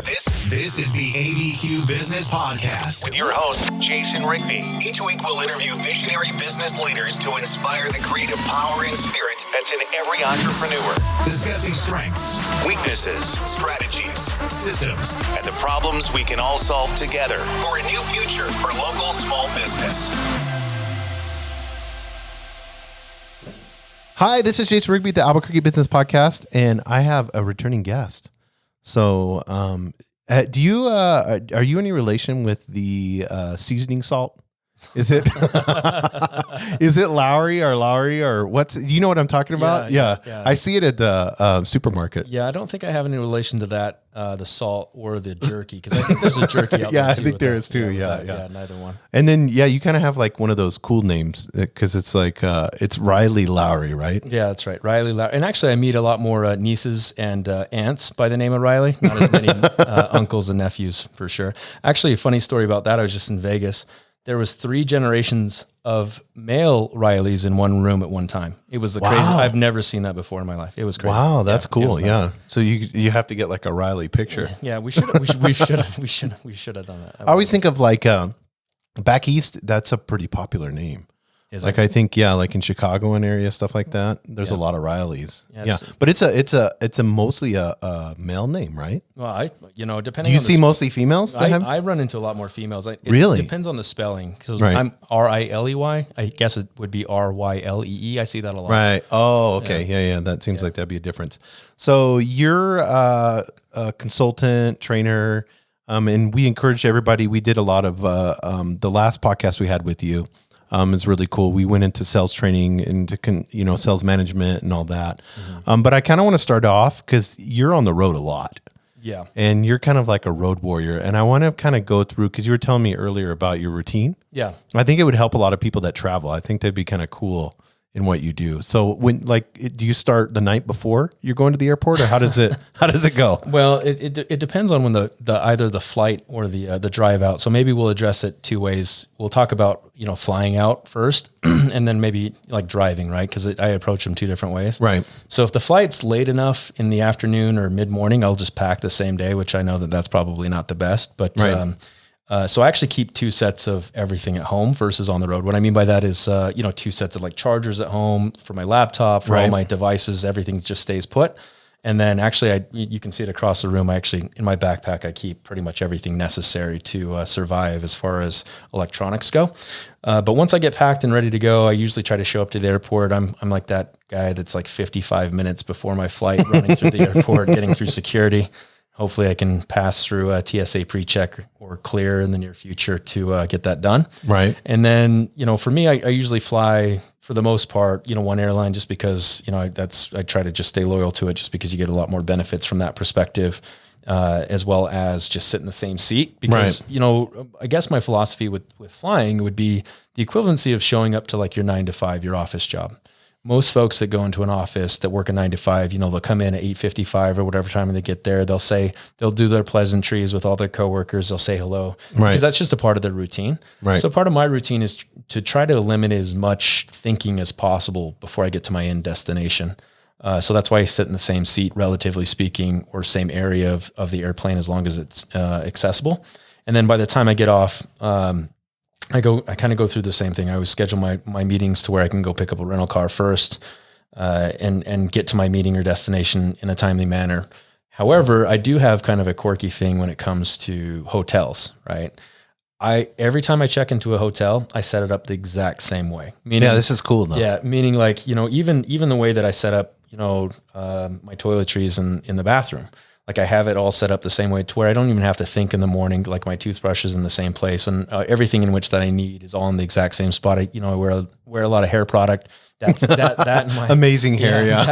This is the ABQ Business Podcast with your host, Jason Rigby. Each week we'll interview visionary business leaders to inspire the creative power and spirit That's in every entrepreneur. discussing strengths, weaknesses, strategies, systems, And the problems we can all solve together. for a new future for local small business. Hi, this is Jason Rigby, the Albuquerque Business Podcast, and I have a returning guest. So, do you are you any relation with the seasoning salt? Is it is it Lowry or what's? Do you know what I'm talking about? Yeah. I see it at the supermarket. Yeah, I don't think I have any relation to that, the salt or the jerky, because I think there's a jerky out there. Yeah, I too think with there that. is too. Yeah, neither one. And then you kind of have like one of those cool names because it's like it's Riley Lowry, right? Yeah, that's right. Riley Lowry. And actually, I meet a lot more nieces and aunts by the name of Riley, not as many uncles and nephews for sure. Actually, a funny story about that. I was just in Vegas. There was 3 generations of male Rileys in one room at one time. It was the crazy. I've never seen that before in my life. It was crazy. Wow, that's Yeah, it cool. was Yeah. nuts. So you have to get like a Riley picture. Yeah, we should have done that. I always think of like back east. That's a pretty popular name. Is Like it? I think like in Chicago and area stuff like that. There's a lot of Rileys. Yeah, Yeah, it's- but it's a mostly a male name, right? Well, depending. Do you on see the mostly females? That have? I run into a lot more females. It Really? depends on the spelling. Because Right. I'm Riley. I guess it would be Rylee. I see that a lot. Right. Oh, okay. Yeah. That seems like that'd be a difference. So you're a consultant, trainer, and we encourage everybody. We did a lot of the last podcast we had with you. Is really cool. We went into sales training, into sales management and all that. But I kind of want to start off because you're on the road a lot. Yeah. And you're kind of like a road warrior. And I want to kind of go through, because you were telling me earlier about your routine. Yeah. I think it would help a lot of people that travel. I think that'd be kind of cool in what you do. So do you start the night before you're going to the airport, or how does it go? Well, it depends on when the either the flight or the drive out. So maybe we'll address it 2 ways. We'll talk about flying out first, and then maybe like driving, right? Because I approach them 2 different ways. Right. So if the flight's late enough in the afternoon or mid morning, I'll just pack the same day, which I know that's probably not the best. But Right. so I actually keep 2 sets of everything at home versus on the road. What I mean by that is 2 sets of like chargers at home for my laptop, for all Right. my devices. Everything just stays put. And then actually, you can see it across the room. In my backpack, I keep pretty much everything necessary to survive as far as electronics go. But once I get packed and ready to go, I usually try to show up to the airport. I'm like that guy that's like 55 minutes before my flight, running through the airport, getting through security. Hopefully I can pass through a TSA pre-check or clear in the near future to get that done. Right. And then, for me, I usually fly for the most part, one airline, just because, I try to just stay loyal to it, just because you get a lot more benefits from that perspective, as well as just sit in the same seat. Because, I guess my philosophy with flying would be the equivalency of showing up to like your 9 to 5, your office job. Most folks that go into an office that work a 9 to 5, they'll come in at 8:55 or whatever time they get there. They'll do their pleasantries with all their coworkers. They'll say hello, Right. because that's just a part of their routine. Right. So part of my routine is to try to eliminate as much thinking as possible before I get to my end destination. So that's why I sit in the same seat, relatively speaking, or same area of the airplane, as long as it's accessible. And then by the time I get off, I kind of go through the same thing. I always schedule my meetings to where I can go pick up a rental car first, and get to my meeting or destination in a timely manner. However, I do have kind of a quirky thing when it comes to hotels, right? Every time I check into a hotel, I set it up the exact same way. Meaning, Yeah, this is cool though. yeah, meaning like, even the way that I set up, my toiletries in the bathroom. Like I have it all set up the same way to where I don't even have to think in the morning. Like my toothbrush is in the same place, and everything in which that I need is all in the exact same spot. I wear a lot of hair product. That and my Amazing hair. Yeah.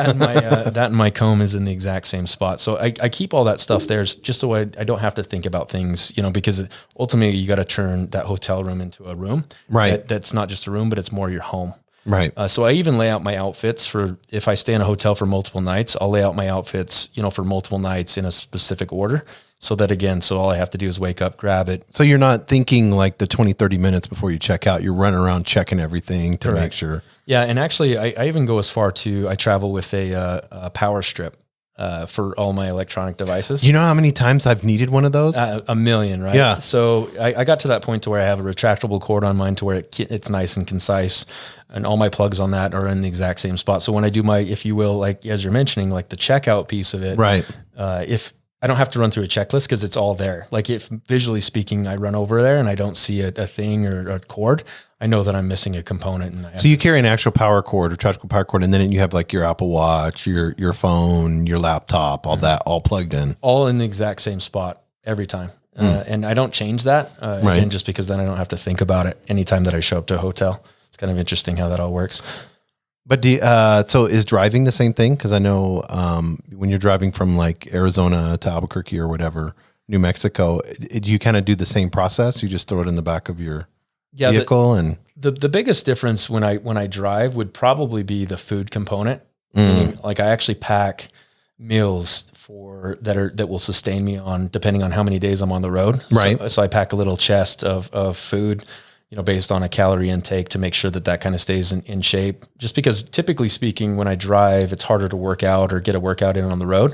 that and my comb is in the exact same spot. So I keep all that stuff there just so I don't have to think about things, because ultimately you got to turn that hotel room into a room. Right. That's not just a room, but it's more your home. Right. So I even lay out my outfits for, if I stay in a hotel for multiple nights, I'll lay out my outfits, for multiple nights in a specific order. So that again, all I have to do is wake up, grab it. So you're not thinking like the 20, 30 minutes before you check out. You're running around checking everything to make sure. Yeah. And actually I even go as far to, I travel with a power strip. for all my electronic devices. You know how many times I've needed one of those? A million, right? Yeah. So I got to that point to where I have a retractable cord on mine to where it's nice and concise, and all my plugs on that are in the exact same spot. So when I do my, if you will, like as you're mentioning, like the checkout piece of it, right? If I don't have to run through a checklist because it's all there. Like if visually speaking, I run over there and I don't see a thing or a cord, I know that I'm missing a component. And so you carry an actual power cord, retractable power cord, and then you have like your Apple Watch, your phone, your laptop, all that, all plugged in. All in the exact same spot every time. And I don't change that, again, just because then I don't have to think about it anytime that I show up to a hotel. It's kind of interesting how that all works. But so is driving the same thing? Because I know when you're driving from like Arizona to Albuquerque or whatever, New Mexico, do you kind of do the same process? You just throw it in the back of your vehicle? And the biggest difference when I drive would probably be the food component. Meaning, like I actually pack meals that will sustain me on, depending on how many days I'm on the road. Right. So I pack a little chest of food, based on a calorie intake to make sure that kind of stays in shape. Just because typically speaking, when I drive, it's harder to work out or get a workout in on the road.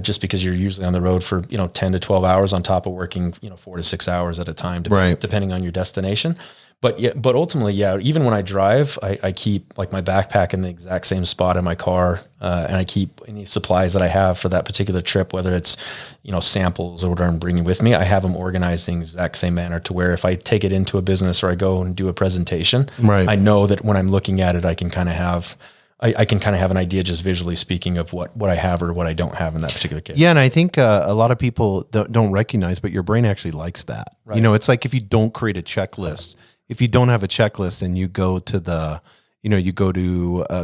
Just because you're usually on the road for, 10 to 12 hours on top of working, 4 to 6 hours at a time, depending on your destination. But ultimately, even when I drive, I keep like my backpack in the exact same spot in my car. And I keep any supplies that I have for that particular trip, whether it's, samples or whatever I'm bringing with me, I have them organized in the exact same manner to where if I take it into a business or I go and do a presentation, I know that when I'm looking at it, I can kind of have an idea just visually speaking of what I have or what I don't have in that particular case. Yeah. And I think a lot of people don't recognize, but your brain actually likes that. Right. It's like if you don't create a checklist, if you don't have a checklist and you go to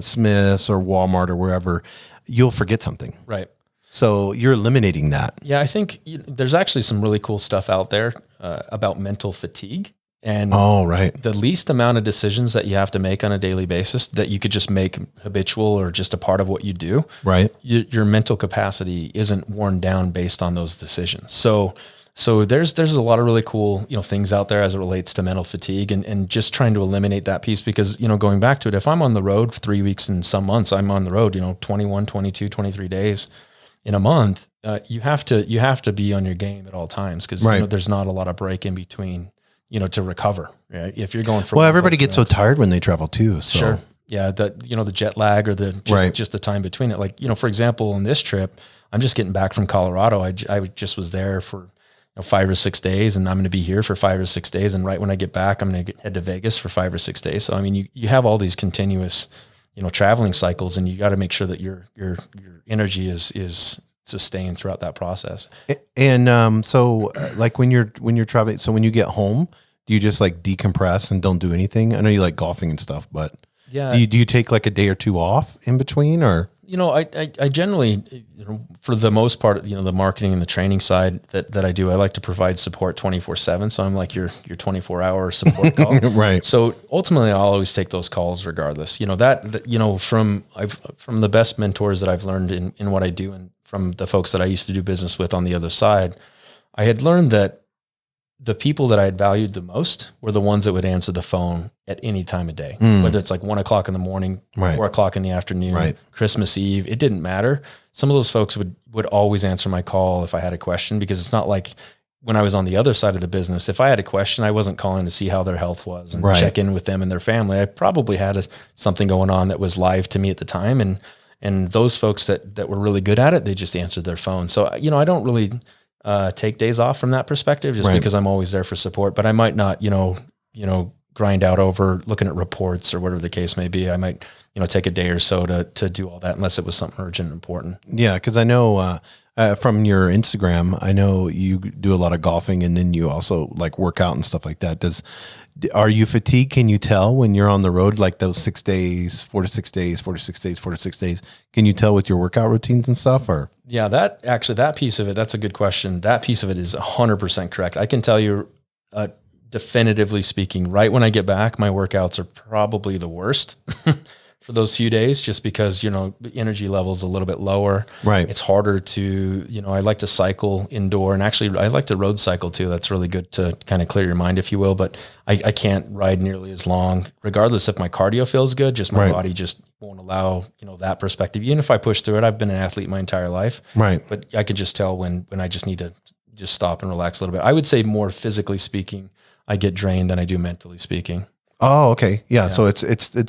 Smith's or Walmart or wherever, you'll forget something. Right. So you're eliminating that. Yeah. I think there's actually some really cool stuff out there about mental fatigue. And the least amount of decisions that you have to make on a daily basis that you could just make habitual or just a part of what you do, right? Your mental capacity isn't worn down based on those decisions. So there's a lot of really cool, things out there as it relates to mental fatigue and just trying to eliminate that piece because, going back to it, if I'm on the road for 3 weeks and some months, I'm on the road, 21, 22, 23 days in a month, you have to be on your game at all times because there's not a lot of break in between, to recover. Right? If you're going for everybody gets so tired when they travel too. So. Sure. Yeah. The jet lag or just the time between it. Like, for example, on this trip, I'm just getting back from Colorado. I just was there for 5 or 6 days and I'm going to be here for 5 or 6 days. And right when I get back, I'm going to head to Vegas for 5 or 6 days. So, I mean, you have all these continuous, traveling cycles and you got to make sure that your energy is sustained throughout that process. And, so like when you're traveling, so when you get home, do you just like decompress and don't do anything? I know you like golfing and stuff, but do you take like a day or two off in between or? I generally, for the most part, the marketing and the training side that I do, I like to provide support 24/7. So I'm like your 24-hour support call. Right. So ultimately I'll always take those calls regardless, from the best mentors that I've learned in what I do and from the folks that I used to do business with on the other side, I had learned that the people that I had valued the most were the ones that would answer the phone at any time of day, whether it's like 1 o'clock in the morning, 4 o'clock in the afternoon, Christmas Eve, it didn't matter. Some of those folks would always answer my call if I had a question, because it's not like when I was on the other side of the business, if I had a question, I wasn't calling to see how their health was and check in with them and their family. I probably had something going on that was live to me at the time. And those folks that were really good at it, they just answered their phone. So, I don't really take days off from that perspective just because I'm always there for support, but I might not, grind out over looking at reports or whatever the case may be. I might, take a day or so to do all that unless it was something urgent and important. Yeah. Cause I know, from your Instagram, I know you do a lot of golfing and then you also like work out and stuff like that. Are you fatigued? Can you tell when you're on the road, like those 6 days, 4 to 6 days, 4 to 6 days, 4 to 6 days? Can you tell with your workout routines and stuff or? Yeah, that piece of it, that's a good question. That piece of it is 100% correct. I can tell you, definitively speaking, right when I get back, my workouts are probably the worst for those few days, just because, the energy level is a little bit lower. Right. It's harder to, I like to cycle indoor, and actually I like to road cycle too. That's really good to kind of clear your mind, if you will, but I can't ride nearly as long, regardless if my cardio feels good, just my body just won't allow, that perspective. Even if I push through it, I've been an athlete my entire life. Right. But I could just tell when I just need to just stop and relax a little bit. I would say more physically speaking, I get drained than I do mentally speaking. Oh, okay. Yeah. So it's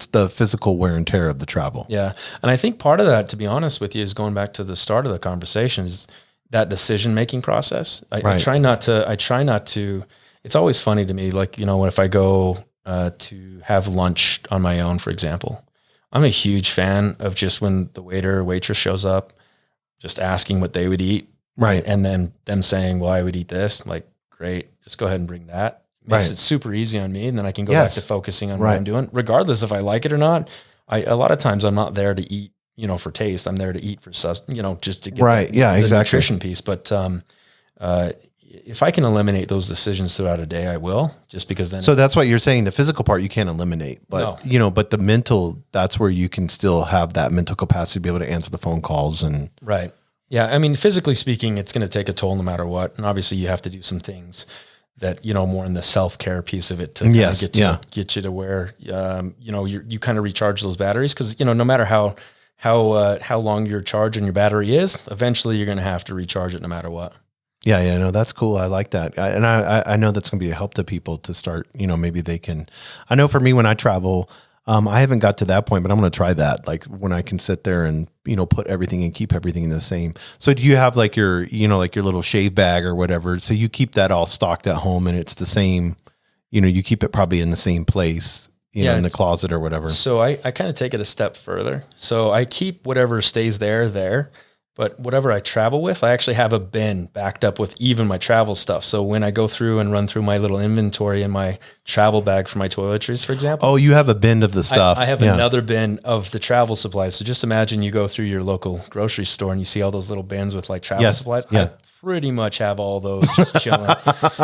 the physical wear and tear of the travel. Yeah. And I think part of that, to be honest with you, is going back to the start of the conversation, is that decision-making process. I try not to, it's always funny to me, like, if I go to have lunch on my own, for example, I'm a huge fan of just when the waiter or waitress shows up, just asking what they would eat. Right. And then them saying, well, I would eat this. I'm like, great, just go ahead and bring that. Makes it super easy on me. And then I can go back to focusing on what I'm doing, regardless if I like it or not. A lot of times I'm not there to eat, for taste. I'm there to eat for, just to get the nutrition piece. But if I can eliminate those decisions throughout a day, I will, just because then. So that's what you're saying. The physical part you can't eliminate, but but the mental, that's where you can still have that mental capacity to be able to answer the phone calls and. Right. Yeah. I mean, physically speaking, it's going to take a toll no matter what. And obviously you have to do some things that, more in the self-care piece of it to get you to where, you kind of recharge those batteries. Cause no matter how long your charge on your battery is, eventually you're going to have to recharge it no matter what. Yeah. No, that's cool. I like that. I know that's going to be a help to people to start, maybe they can, I know for me, when I travel, I haven't got to that point, but I'm going to try that. Like when I can sit there and, put everything and keep everything in the same. So do you have like your, like your little shave bag or whatever? So you keep that all stocked at home and it's the same, you keep it probably in the same place, in the closet or whatever. So I kind of take it a step further. So I keep whatever stays there. But whatever I travel with, I actually have a bin backed up with even my travel stuff. So when I go through and run through my little inventory in my travel bag for my toiletries, for example. Oh, you have a bin of the stuff. I have another bin of the travel supplies. So just imagine you go through your local grocery store and you see all those little bins with like travel supplies. Yeah. I pretty much have all those just chilling.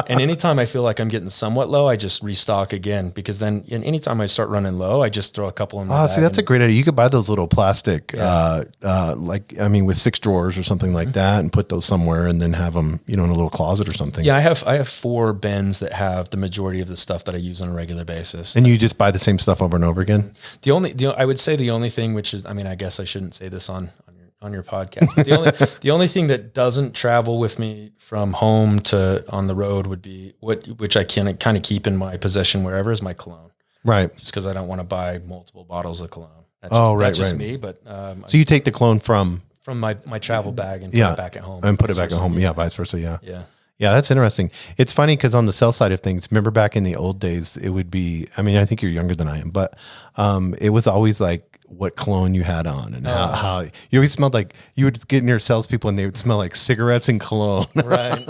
And anytime I feel like I'm getting somewhat low, I just restock again, because then anytime I start running low, I just throw a couple in my bag. See, that's a great idea. You could buy those little plastic, with 6 drawers or something like that, and put those somewhere and then have them, in a little closet or something. Yeah, I have 4 bins that have the majority of the stuff that I use on a regular basis. And you just buy the same stuff over and over again? I would say the only thing, which is, I guess I shouldn't say this on your podcast, but the only thing that doesn't travel with me from home to on the road would be which I can kind of keep in my possession wherever, is my cologne. Right. Just because I don't want to buy multiple bottles of cologne. That's just me. But so you take the cologne from my travel bag and put it back at home. And put it back at home. Yeah, vice versa. Yeah. Yeah. Yeah, that's interesting. It's funny because on the sell side of things, remember back in the old days, it would be, I think you're younger than I am, but it was always like what cologne you had on and how you always smelled like, you would get near salespeople and they would smell like cigarettes and cologne. Right.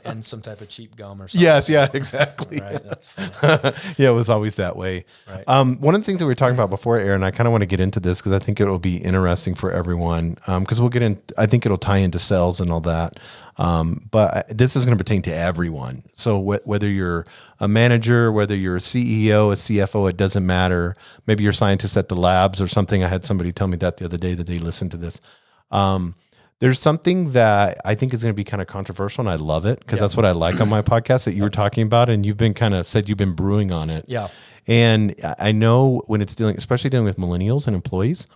And some type of cheap gum or something. Yes, yeah, exactly. Right, that's funny. Yeah, it was always that way. Right. One of the things that we were talking about before, Aaron, I kind of want to get into this because I think it will be interesting for everyone, because we'll get in, I think it'll tie into sales and all that. But this is going to pertain to everyone. So whether you're a manager, whether you're a CEO, a CFO, it doesn't matter. Maybe you're a scientist at the labs or something. I had somebody tell me that the other day that they listened to this. There's something that I think is going to be kind of controversial, and I love it because that's what I like on my podcast that you were talking about, and you've been kind of said you've been brewing on it. Yeah. And I know when it's especially dealing with millennials and employees,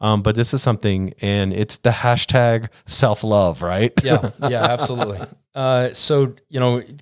but this is something, and it's the hashtag self-love, right? Yeah, absolutely. So,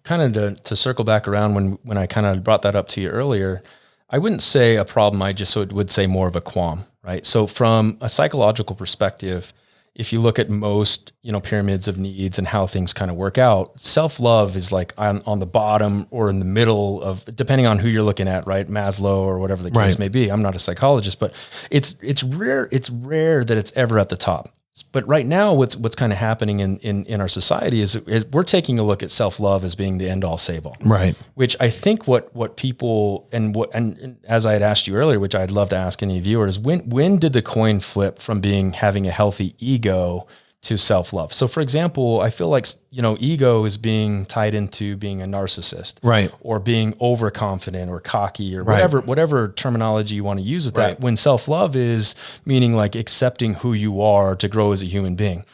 kind of to circle back around when I kind of brought that up to you earlier, I wouldn't say a problem. I just would say more of a qualm, right? So from a psychological perspective, if you look at most, pyramids of needs and how things kind of work out, self-love is like on the bottom or in the middle of, depending on who you're looking at, right? Maslow or whatever the case may be. I'm not a psychologist, but it's rare that it's ever at the top. But right now, what's kind of happening in our society is we're taking a look at self-love as being the end all save all. Right. Which I think what people, and as I had asked you earlier, which I'd love to ask any viewers, when did the coin flip from having a healthy ego to self-love? So for example, I feel like, ego is being tied into being a narcissist, right? Or being overconfident or cocky or whatever terminology you want to use with that. When self-love is meaning like accepting who you are to grow as a human being.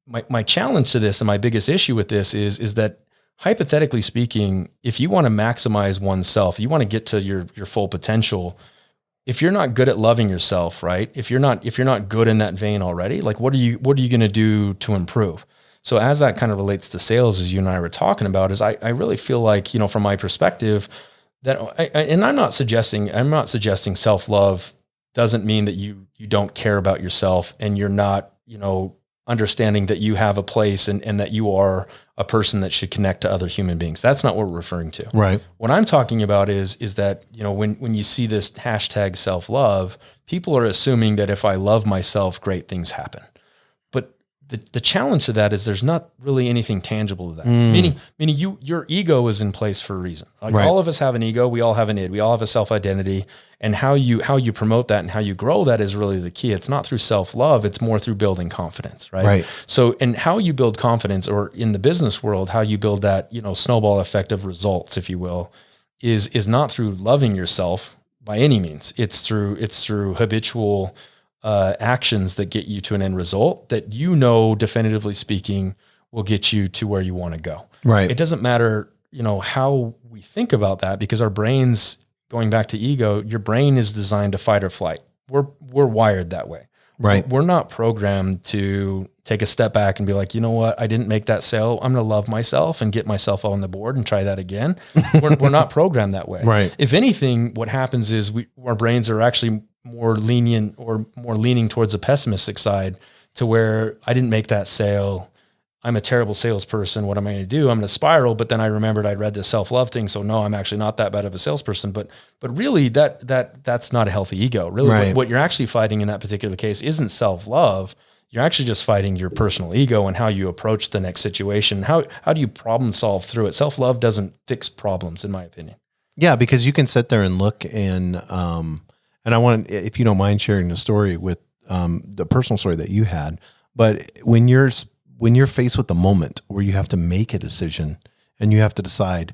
My challenge to this and my biggest issue with this is that hypothetically speaking, if you want to maximize oneself, you want to get to your full potential, if you're not good at loving yourself, right? If you're not good in that vein already, like what are you going to do to improve? So as that kind of relates to sales, as you and I were talking about, is I really feel like, from my perspective that, and I'm not suggesting self-love doesn't mean that you don't care about yourself and you're not, understanding that you have a place and that you are a person that should connect to other human beings. That's not what we're referring to. Right. What I'm talking about is that, when you see this hashtag self-love, people are assuming that if I love myself, great things happen. But the challenge to that is there's not really anything tangible to that. Meaning your ego is in place for a reason. Like all of us have an ego. We all have an id. We all have a self-identity. And how you promote that and how you grow that is really the key. It's not through self-love. It's more through building confidence, right? Right. So, and how you build confidence, or in the business world, how you build that, snowball effect of results, if you will, is not through loving yourself by any means. It's through habitual actions that get you to an end result that, definitively speaking, will get you to where you want to go. Right. It doesn't matter, how we think about that, because our brains, going back to ego, your brain is designed to fight or flight. We're wired that way. Right. We're not programmed to take a step back and be like, you know what, I didn't make that sale. I'm going to love myself and get myself on the board and try that again. We're not programmed that way. Right. If anything, what happens is our brains are actually more lenient or more leaning towards the pessimistic side, to where I didn't make that sale. I'm a terrible salesperson. What am I going to do? I'm going to spiral. But then I remembered I'd read this self-love thing. So no, I'm actually not that bad of a salesperson, but really that's not a healthy ego. Really, Right. what you're actually fighting in that particular case isn't self-love. You're actually just fighting your personal ego and how you approach the next situation. How do you problem solve through it? Self-love doesn't fix problems, in my opinion. Yeah, because you can sit there and look and I want, if you don't mind sharing the story with the personal story that you had, but when you're faced with the moment where you have to make a decision and you have to decide,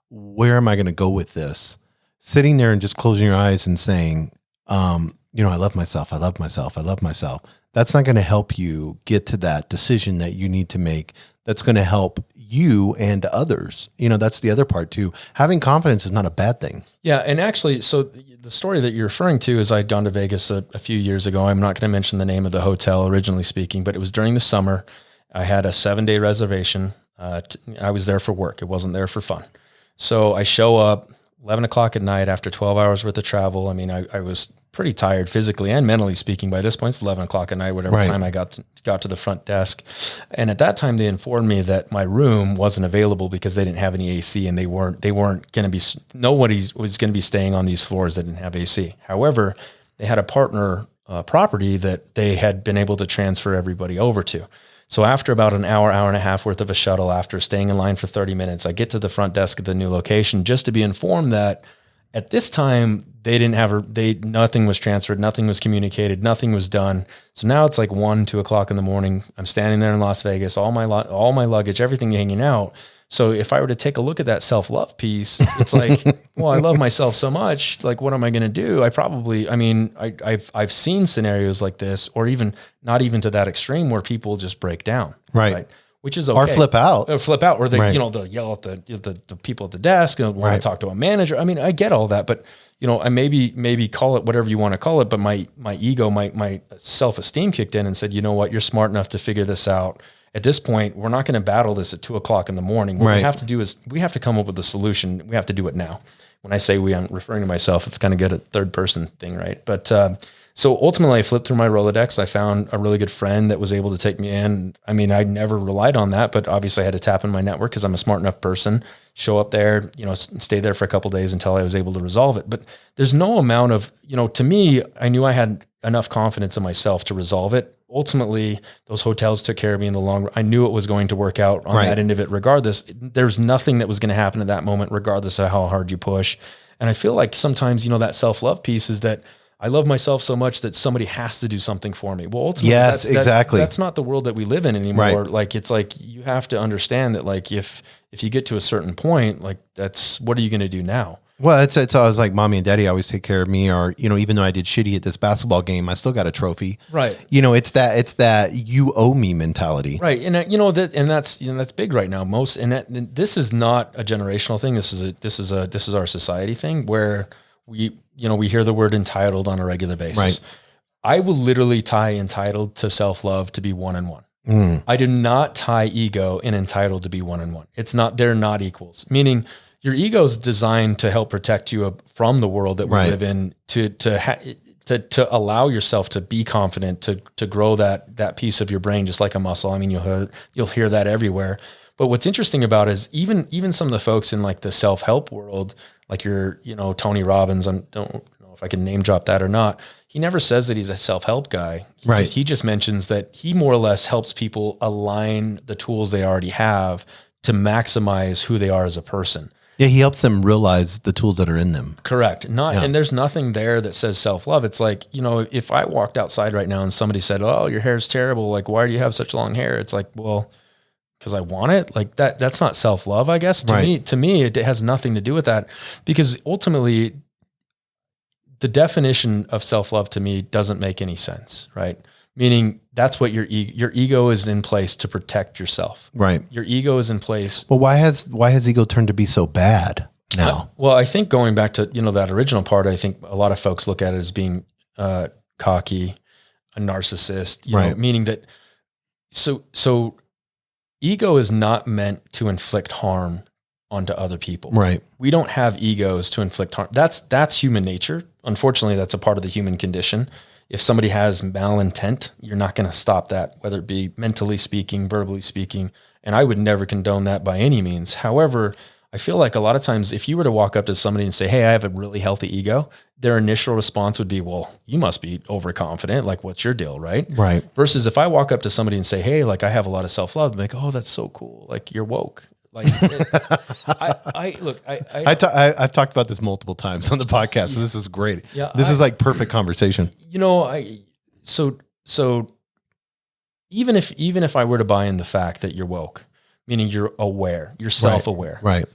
where am I going to go with this? Sitting there and just closing your eyes and saying, I love myself. I love myself. I love myself. That's not going to help you get to that decision that you need to make. That's going to help you and others. That's the other part too. Having confidence is not a bad thing. Yeah. And actually, so the story that you're referring to is I'd gone to Vegas a few years ago. I'm not going to mention the name of the hotel, originally speaking, but it was during the summer. I had a 7-day reservation. I was there for work. It wasn't there for fun. So I show up 11 o'clock at night after 12 hours worth of travel. I mean, I was pretty tired physically and mentally speaking. By this point, it's 11 o'clock at night, whatever time I got to the front desk. And at that time, they informed me that my room wasn't available because they didn't have any AC, and they weren't going to be, nobody was going to be staying on these floors that didn't have AC. However, they had a partner property that they had been able to transfer everybody over to. So after about an hour and a half worth of a shuttle, after staying in line for 30 minutes, I get to the front desk at the new location just to be informed that at this time they didn't have nothing was transferred, nothing was communicated, nothing was done. So now it's like 1-2 o'clock in the morning. I'm standing there in Las Vegas, all my luggage, everything hanging out. So if I were to take a look at that self-love piece, it's like, well, I love myself so much. Like, what am I going to do? I've seen scenarios like this, or even not even to that extreme, where people just break down. Right. Which is okay. Or flip out. Or they, they'll yell at the people at the desk and want to talk to a manager. I mean, I get all that, but I maybe call it whatever you want to call it. But my ego, my self-esteem kicked in and said, you know what, you're smart enough to figure this out. At this point, we're not going to battle this at 2 o'clock in the morning. What we have to do is we have to come up with a solution. We have to do it now. When I say we, I'm referring to myself. It's kind of good at third person thing, right? But so ultimately, I flipped through my Rolodex. I found a really good friend that was able to take me in. I mean, I never relied on that, but obviously I had to tap in my network because I'm a smart enough person. Show up there, stay there for a couple of days until I was able to resolve it. But there's no amount of, to me, I knew I had enough confidence in myself to resolve it. Ultimately, those hotels took care of me in the long run. I knew it was going to work out on that end of it regardless. There's nothing that was going to happen at that moment, regardless of how hard you push. And I feel like sometimes, that self-love piece is that I love myself so much that somebody has to do something for me. Well, ultimately, exactly. That's not the world that we live in anymore. Right. Like, it's like, you have to understand that, like, if you get to a certain point, like, what are you going to do now? Well, it's always like mommy and daddy always take care of me, or, even though I did shitty at this basketball game, I still got a trophy. Right. It's that you owe me mentality. Right. And that's big right now. This is not a generational thing. This is our society thing where we hear the word entitled on a regular basis. Right. I will literally tie entitled to self-love to be one-on-one. I do not tie ego and entitled to be one-on-one. They're not equals. Meaning your ego is designed to help protect you from the world that we live in, to allow yourself to be confident, to grow that piece of your brain, just like a muscle. I mean, you'll hear that everywhere. But what's interesting about it is even some of the folks in like the self-help world, like Tony Robbins, I don't know if I can name drop that or not. He never says that he's a self-help guy. He just mentions that he more or less helps people align the tools they already have to maximize who they are as a person. Yeah, he helps them realize the tools that are in them. Correct. And there's nothing there that says self-love. It's like, if I walked outside right now and somebody said, "Oh, your hair's terrible. Like, why do you have such long hair?" It's like, well, because I want it. Like that's not self-love, I guess. To me, it has nothing to do with that, because ultimately the definition of self-love to me doesn't make any sense, right? Meaning that's what your ego is in place to protect yourself. Right. Your ego is in place. Well, why has ego turned to be so bad now? Well, I think going back to, that original part, I think a lot of folks look at it as being cocky, a narcissist, meaning that, so ego is not meant to inflict harm onto other people. Right. We don't have egos to inflict harm. That's human nature. Unfortunately, that's a part of the human condition. If somebody has malintent, you're not going to stop that, whether it be mentally speaking, verbally speaking. And I would never condone that by any means. However, I feel like a lot of times if you were to walk up to somebody and say, "Hey, I have a really healthy ego," their initial response would be, "Well, you must be overconfident. Like, what's your deal?" Right. Right. Versus if I walk up to somebody and say, "Hey, like I have a lot of self-love," I'm like, "Oh, that's so cool. Like you're woke." Like, I've talked about this multiple times on the podcast, so this is great. Yeah, this is like perfect conversation. So even if I were to buy in the fact that you're woke, meaning you're aware, you're self-aware, right?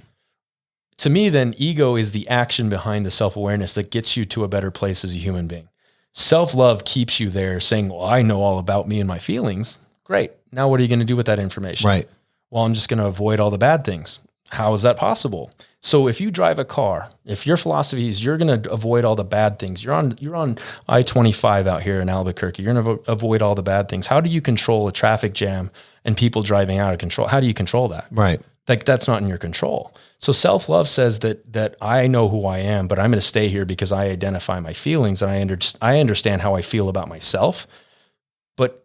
To me, then ego is the action behind the self-awareness that gets you to a better place as a human being. Self-love keeps you there, saying, "Well, I know all about me and my feelings." Great. Now, what are you going to do with that information? Right. Well, I'm just going to avoid all the bad things. How is that possible? So if you drive a car, if your philosophy is you're going to avoid all the bad things, you're on I-25 out here in Albuquerque, you're going to avoid all the bad things. How do you control a traffic jam and people driving out of control? How do you control that? Right. Like that's not in your control. So self-love says that I know who I am, but I'm going to stay here because I identify my feelings and I understand how I feel about myself, but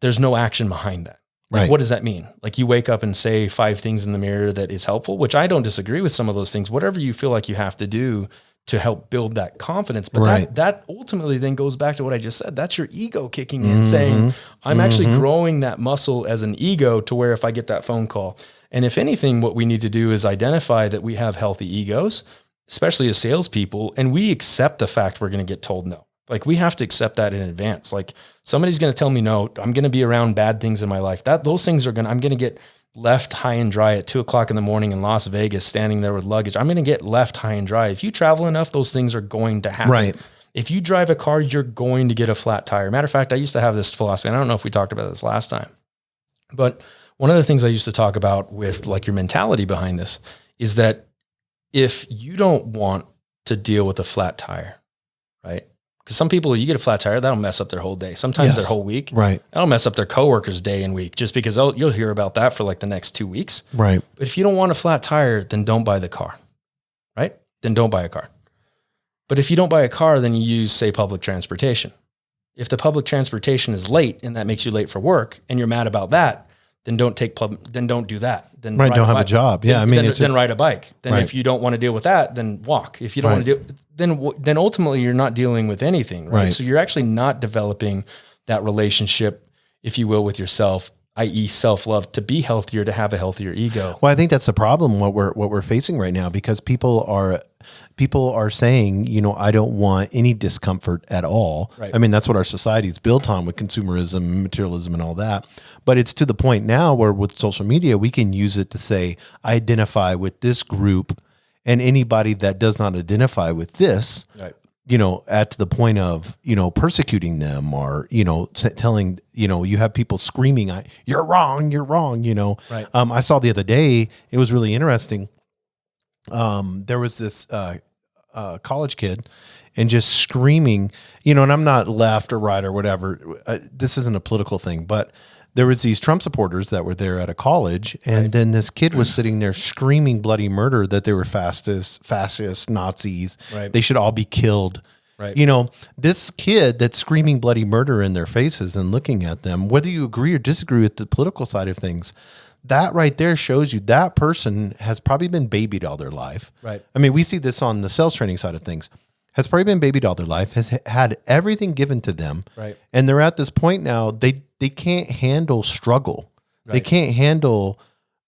there's no action behind that. Like, right. What does that mean? Like you wake up and say 5 things in the mirror that is helpful, which I don't disagree with some of those things, whatever you feel like you have to do to help build that confidence. But that ultimately then goes back to what I just said. That's your ego kicking in saying, I'm actually growing that muscle as an ego to where if I get that phone call, and if anything, what we need to do is identify that we have healthy egos, especially as salespeople, and we accept the fact we're going to get told no. Like we have to accept that in advance. Like somebody's going to tell me no, I'm going to be around bad things in my life. Those things I'm going to get left high and dry at 2:00 a.m. in Las Vegas, standing there with luggage. I'm going to get left high and dry. If you travel enough, those things are going to happen. Right. If you drive a car, you're going to get a flat tire. Matter of fact, I used to have this philosophy, and I don't know if we talked about this last time, but one of the things I used to talk about with like your mentality behind this is that if you don't want to deal with a flat tire, right? Because some people, you get a flat tire, that'll mess up their whole day. Sometimes their whole week. Right. That'll mess up their coworkers' day and week just because you'll hear about that for like the next 2 weeks. Right. But if you don't want a flat tire, then don't buy the car, right? Then don't buy a car. But if you don't buy a car, then you use, say, public transportation. If the public transportation is late and that makes you late for work and you're mad about that, then don't do that. Then don't have a job. Yeah. Then ride a bike. Then if you don't want to deal with that, then walk. If you don't want to do, then ultimately you're not dealing with anything. Right. So you're actually not developing that relationship, if you will, with yourself, i.e. self-love, to be healthier, to have a healthier ego. Well, I think that's the problem, what we're facing right now, because people are saying, I don't want any discomfort at all. Right. I mean, that's what our society is built on with consumerism, materialism, and all that. But it's to the point now where with social media, we can use it to say, I identify with this group, and anybody that does not identify with this, right, at the point of, persecuting them or, telling, you have people screaming, you're wrong. Right. I saw the other day, it was really interesting. There was this college kid and just screaming, and I'm not left or right or whatever. This isn't a political thing, but there was these Trump supporters that were there at a college, and then this kid was sitting there screaming bloody murder, that they were fascist Nazis. Right. They should all be killed. Right. This kid that's screaming bloody murder in their faces and looking at them, whether you agree or disagree with the political side of things, that right there shows you that person has probably been babied all their life. Right. I mean, we see this on the sales training side of things. Has probably been babied all their life, has had everything given to them. Right. And they're at this point now, they can't handle struggle. Right. They can't handle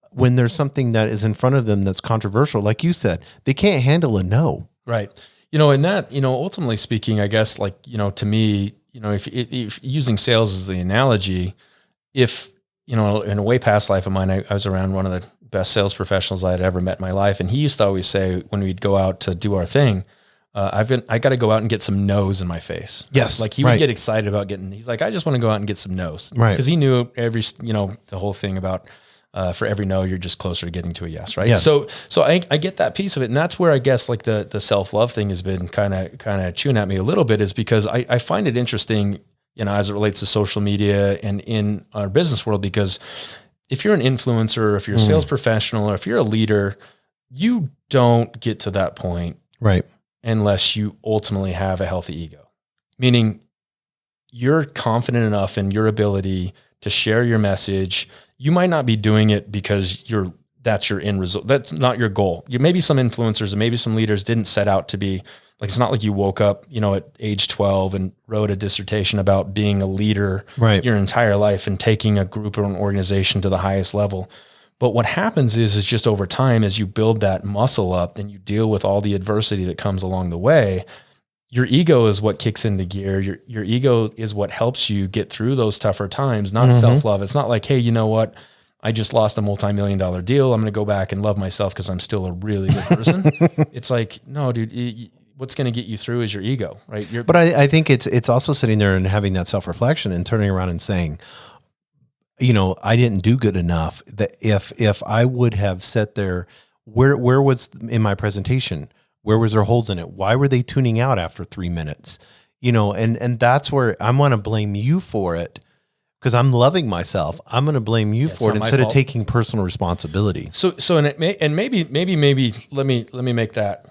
when there's something that is in front of them that's controversial. Like you said, they can't handle a no. Right. And that, ultimately speaking, I guess, like, to me, if using sales as the analogy, if, in a way past life of mine, I was around one of the best sales professionals I had ever met in my life. And he used to always say, when we'd go out to do our thing, I got to go out and get some no's in my face. Yes. Like he would get excited about he's like, I just want to go out and get some no's. Right. Cause he knew the whole thing about, for every no, you're just closer to getting to a yes. Right. Yes. So I get that piece of it. And that's where I guess like the self-love thing has been kind of chewing at me a little bit, is because I find it interesting, as it relates to social media and in our business world, because if you're an influencer, if you're a sales professional, or if you're a leader, you don't get to that point. Right. Unless you ultimately have a healthy ego, meaning you're confident enough in your ability to share your message. You might not be doing it because that's your end result. That's not your goal. Maybe some influencers and maybe some leaders didn't set out to be like, it's not like you woke up, at age 12 and wrote a dissertation about being a leader your entire life and taking a group or an organization to the highest level. But what happens is just over time, as you build that muscle up and you deal with all the adversity that comes along the way, your ego is what kicks into gear. Your ego is what helps you get through those tougher times, not self-love. It's not like, hey, you know what? I just lost a multi-million-dollar deal. I'm going to go back and love myself because I'm still a really good person. It's like, no, dude, what's going to get you through is your ego, right? But I think it's also sitting there and having that self-reflection and turning around and saying, I didn't do good enough. That if I would have sat there, where was in my presentation? Where was there holes in it? Why were they tuning out after 3 minutes? And that's where I'm going to blame you for it, because I'm loving myself. I'm going to blame you for it instead of taking personal responsibility. So maybe let me make that.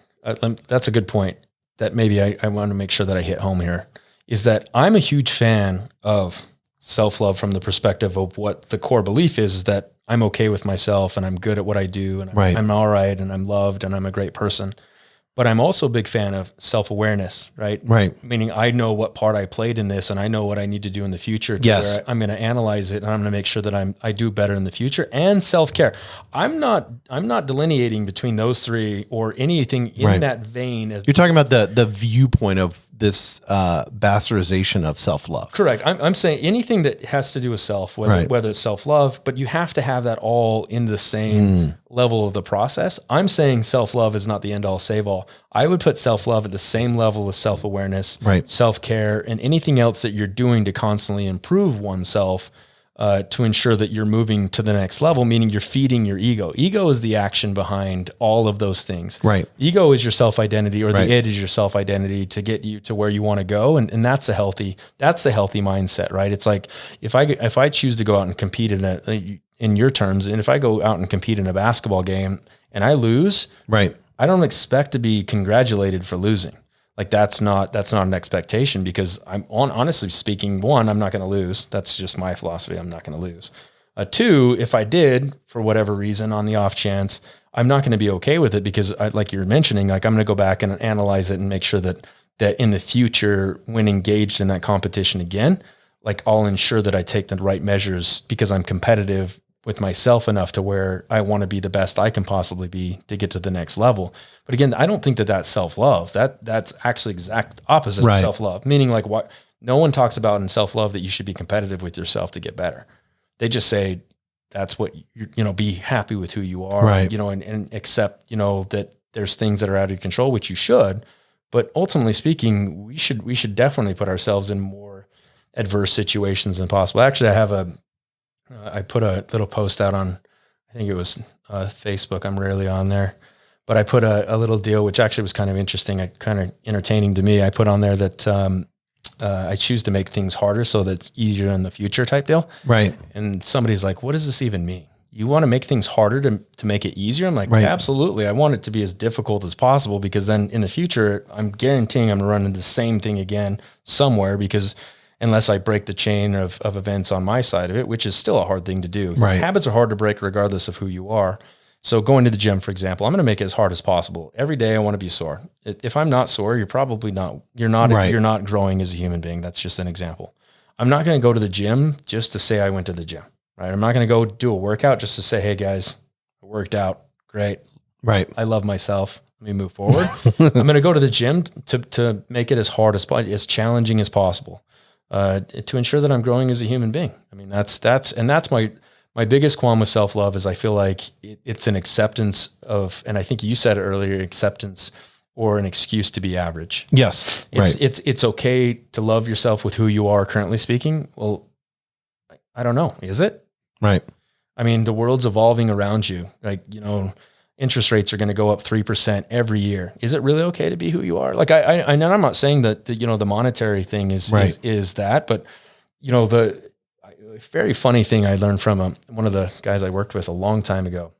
That's a good point. That maybe I want to make sure that I hit home here, is that I'm a huge fan of self-love from the perspective of what the core belief is that I'm okay with myself and I'm good at what I do and I'm all right and I'm loved and I'm a great person. But I'm also a big fan of self-awareness, right? Right. Meaning I know what part I played in this and I know what I need to do in the future. Yes. I'm going to analyze it and I'm going to make sure that I do better in the future. And self-care. I'm not delineating between those three or anything in that vein. You're talking about the viewpoint of this bastardization of self-love. Correct. I'm saying anything that has to do with self, whether it's self-love, but you have to have that all in the same level of the process. I'm saying self-love is not the end all save all. I would put self-love at the same level as self-awareness, self-care, and anything else that you're doing to constantly improve oneself, to ensure that you're moving to the next level, meaning you're feeding your ego. Ego is the action behind all of those things. Right. Ego is your self-identity, or the id is your self-identity to get you to where you want to go. And that's the healthy mindset, right? It's like, if I choose to go out and compete in your terms, and if I go out and compete in a basketball game and I lose, I don't expect to be congratulated for losing. Like that's not an expectation, because honestly speaking, one, I'm not going to lose. That's just my philosophy. I'm not going to lose. Two, if I did for whatever reason on the off chance, I'm not going to be okay with it, because like you're mentioning, like I'm going to go back and analyze it and make sure that in the future, when engaged in that competition again, like I'll ensure that I take the right measures, because I'm competitive with myself enough to where I want to be the best I can possibly be to get to the next level. But again, I don't think that that's self-love. That's actually exact opposite of self-love, meaning like what no one talks about in self-love, that you should be competitive with yourself to get better. They just say that's what be happy with who you are, and accept, that there's things that are out of your control, which you should, but ultimately speaking, we should definitely put ourselves in more adverse situations than possible. Actually, I put a little post out on, I think it was Facebook. I'm rarely on there, But I put a little deal, which actually was kind of interesting, kind of entertaining to me. I put on there that I choose to make things harder so that it's easier in the future type deal. Right. And somebody's like, what does this even mean? You want to make things harder to make it easier? I'm like, Right. absolutely. I want it to be as difficult as possible, because then in the future, I'm guaranteeing I'm running the same thing again somewhere, because unless I break the chain of events on my side of it, which is still a hard thing to do. Right. Habits are hard to break regardless of who you are. So going to the gym, for example, I'm going to make it as hard as possible. Every day I want to be sore. If I'm not sore, you're probably not, Right. you're not growing as a human being. That's just an example. I'm not going to go to the gym just to say I went to the gym, right? I'm not going to go do a workout just to say, hey guys, I worked out. Great. Right. I love myself. Let me move forward. I'm going to go to the gym to make it as hard as challenging as possible, to ensure that I'm growing as a human being. I mean, that's my biggest qualm with self-love is I feel like it's an acceptance of, and I think you said it earlier, acceptance or an excuse to be average. Yes. Right. It's okay to love yourself with who you are currently speaking. Well, I don't know. Is it? Right. I mean, the world's evolving around you. Like, interest rates are going to go up 3% every year. Is it really okay to be who you are? Like, I know I'm not saying that the monetary thing is that, but the very funny thing I learned from one of the guys I worked with a long time ago.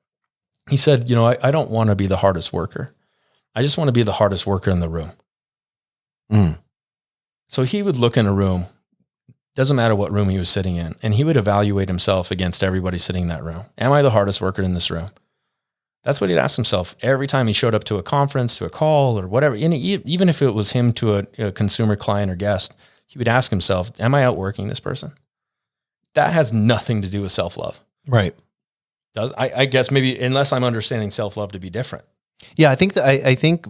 He said, I don't want to be the hardest worker. I just want to be the hardest worker in the room. Mm. So he would look in a room, doesn't matter what room he was sitting in, and he would evaluate himself against everybody sitting in that room. Am I the hardest worker in this room? That's what he'd ask himself every time he showed up to a conference, to a call or whatever. And even if it was him to a consumer client or guest, he would ask himself, am I outworking this person? That has nothing to do with self-love. Right. I guess maybe, unless I'm understanding self-love to be different. Yeah. I think that I think,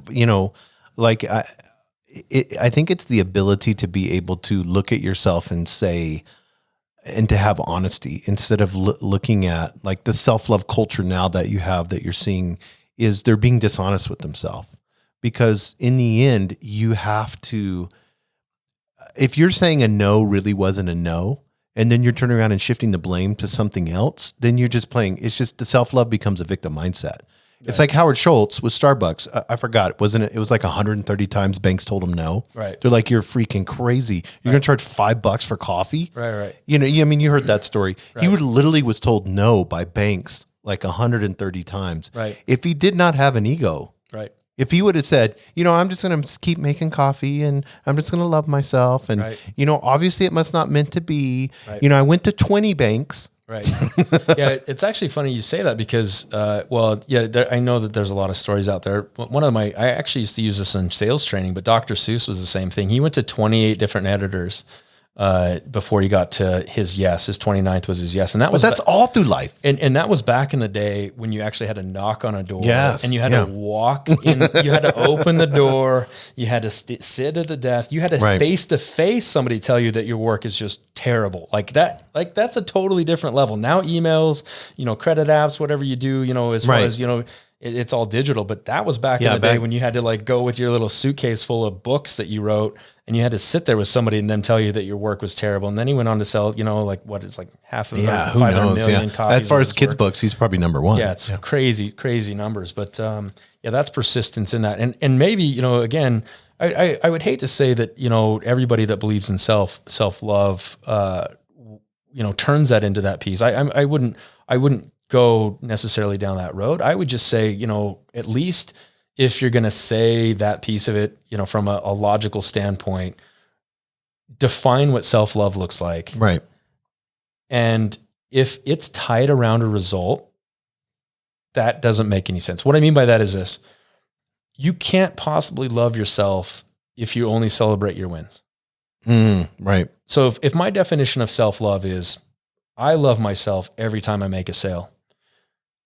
I think it's the ability to be able to look at yourself and say, and to have honesty instead of looking at like the self-love culture now that you have, that you're seeing, is they're being dishonest with themselves, because in the end you have to, if you're saying a no really wasn't a no, and then you're turning around and shifting the blame to something else, then you're just playing. It's just the self-love becomes a victim mindset. Right. It's like Howard Schultz with Starbucks. I forgot, wasn't it? It was like 130 times banks told him no. Right. They're like, you're freaking crazy. You're going to charge $5 for coffee. Right. You heard that story. Right. He literally was told no by banks like 130 times. Right. If he did not have an ego. Right. If he would have said, I'm just going to keep making coffee and I'm just going to love myself. And, right. Obviously it must not meant to be, right. I went to 20 banks. Right. Yeah. It's actually funny you say that because, I know that there's a lot of stories out there. I actually used to use this in sales training, but Dr. Seuss was the same thing. He went to 28 different editors before he got to his yes. His 29th was his yes. And that's all through life. And that was back in the day when you actually had to knock on a door. Yes. And you had to walk in, you had to open the door. You had to sit at the desk. You had to face to face somebody tell you that your work is just terrible. Like that's a totally different level. Now emails, credit apps, whatever you do, as far as, it's all digital, but that was back in the day when you had to go with your little suitcase full of books that you wrote, and you had to sit there with somebody and them tell you that your work was terrible. And then he went on to sell, half of 500 million copies. As far as kids' books, he's probably number one. Yeah, it's crazy numbers. But that's persistence in that. And maybe, again, I would hate to say that, everybody that believes in self-love, turns that into that piece. I wouldn't go necessarily down that road. I would just say, at least if you're going to say that piece of it, from a logical standpoint, define what self-love looks like. Right. And if it's tied around a result, that doesn't make any sense. What I mean by that is this: you can't possibly love yourself if you only celebrate your wins. Right. So if my definition of self-love is I love myself every time I make a sale,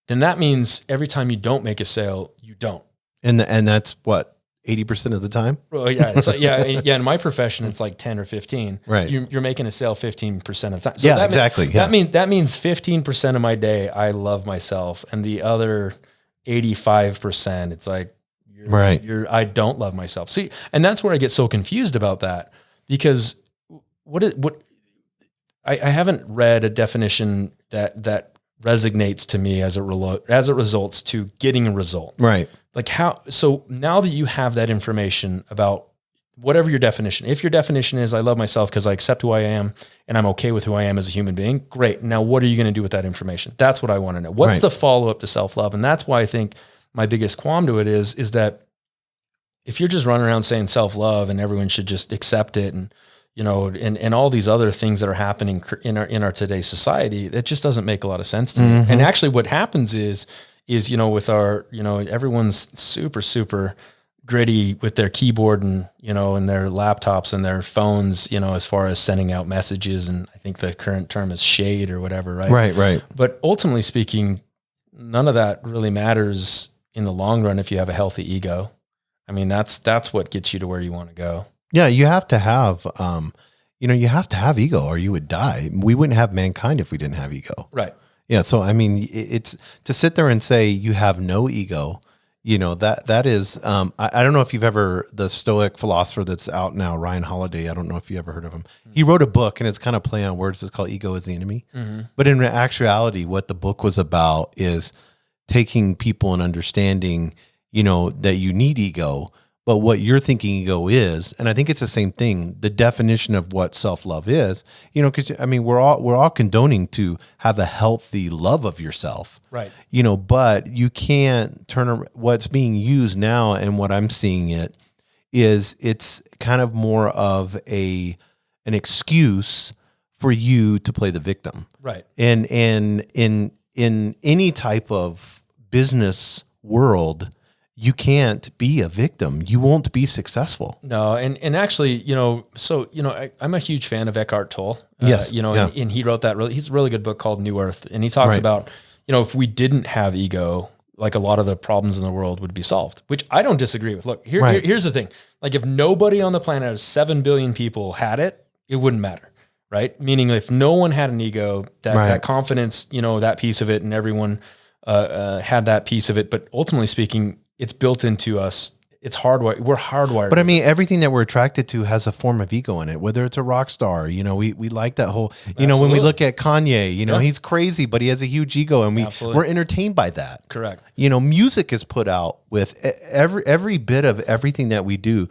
then that means every time you don't make a sale, you don't. And that's what, 80% of the time? Well, yeah. It's like, yeah. In my profession, it's like 10 or 15. Right. You're making a sale 15% of the time. So exactly. That means 15% of my day, I love myself. And the other 85%, it's like, I don't love myself. See, and that's where I get so confused about that, because I haven't read a definition that resonates to me as it results to getting a result. Right. like so now that you have that information about whatever your definition, if your definition is I love myself because I accept who I am and I'm okay with who I am as a human being, great. Now, what are you going to do with that information? That's what I want to know. What's the follow-up to self-love? And that's why I think my biggest qualm to it is that if you're just running around saying self-love and everyone should just accept it and, you know, and all these other things that are happening in our today's society, that just doesn't make a lot of sense to me. And actually what happens is, you know, with our, you know, everyone's super gritty with their keyboard and, you know, and their laptops and their phones, you know, as far as sending out messages. And I think the current term is shade or whatever, right? Right. But ultimately speaking, none of that really matters in the long run if you have a healthy ego. I mean, that's what gets you to where you want to go. Yeah, you have to have, you have to have ego or you would die. We wouldn't have mankind if we didn't have ego. Right. Yeah. So, I mean, it's to sit there and say you have no ego, you know, that is, I don't know if you've ever, the Stoic philosopher that's out now, Ryan Holiday, I don't know if you ever heard of him. He wrote a book and it's kind of play on words. It's called Ego is the Enemy. But in actuality, what the book was about is taking people and understanding, you know, that you need ego, but what you're thinking ego is, and I think it's the same thing, the definition of what self-love is, you know, because I mean, we're all condoning to have a healthy love of yourself. Right. You know, but you can't what's being used now and what I'm seeing it's kind of more of an excuse for you to play the victim. Right. And in any type of business world, you can't be a victim. You won't be successful. No. And actually, you know, so, you know, I'm a huge fan of Eckhart Tolle. Yes. You know, and he wrote he's a really good book called New Earth. And he talks about, you know, if we didn't have ego, like a lot of the problems in the world would be solved, which I don't disagree with. Look, here's the thing. Like if nobody on the planet of 7 billion people had it, it wouldn't matter. Right. Meaning if no one had an ego, that confidence, you know, that piece of it and everyone had that piece of it. But ultimately speaking, it's built into us. It's hardwired. We're hardwired. But I mean, everything that we're attracted to has a form of ego in it, whether it's a rock star, you know, we like that whole, you know, when we look at Kanye, you know, he's crazy, but he has a huge ego and we're entertained by that. Correct. You know, music is put out with every bit of everything that we do.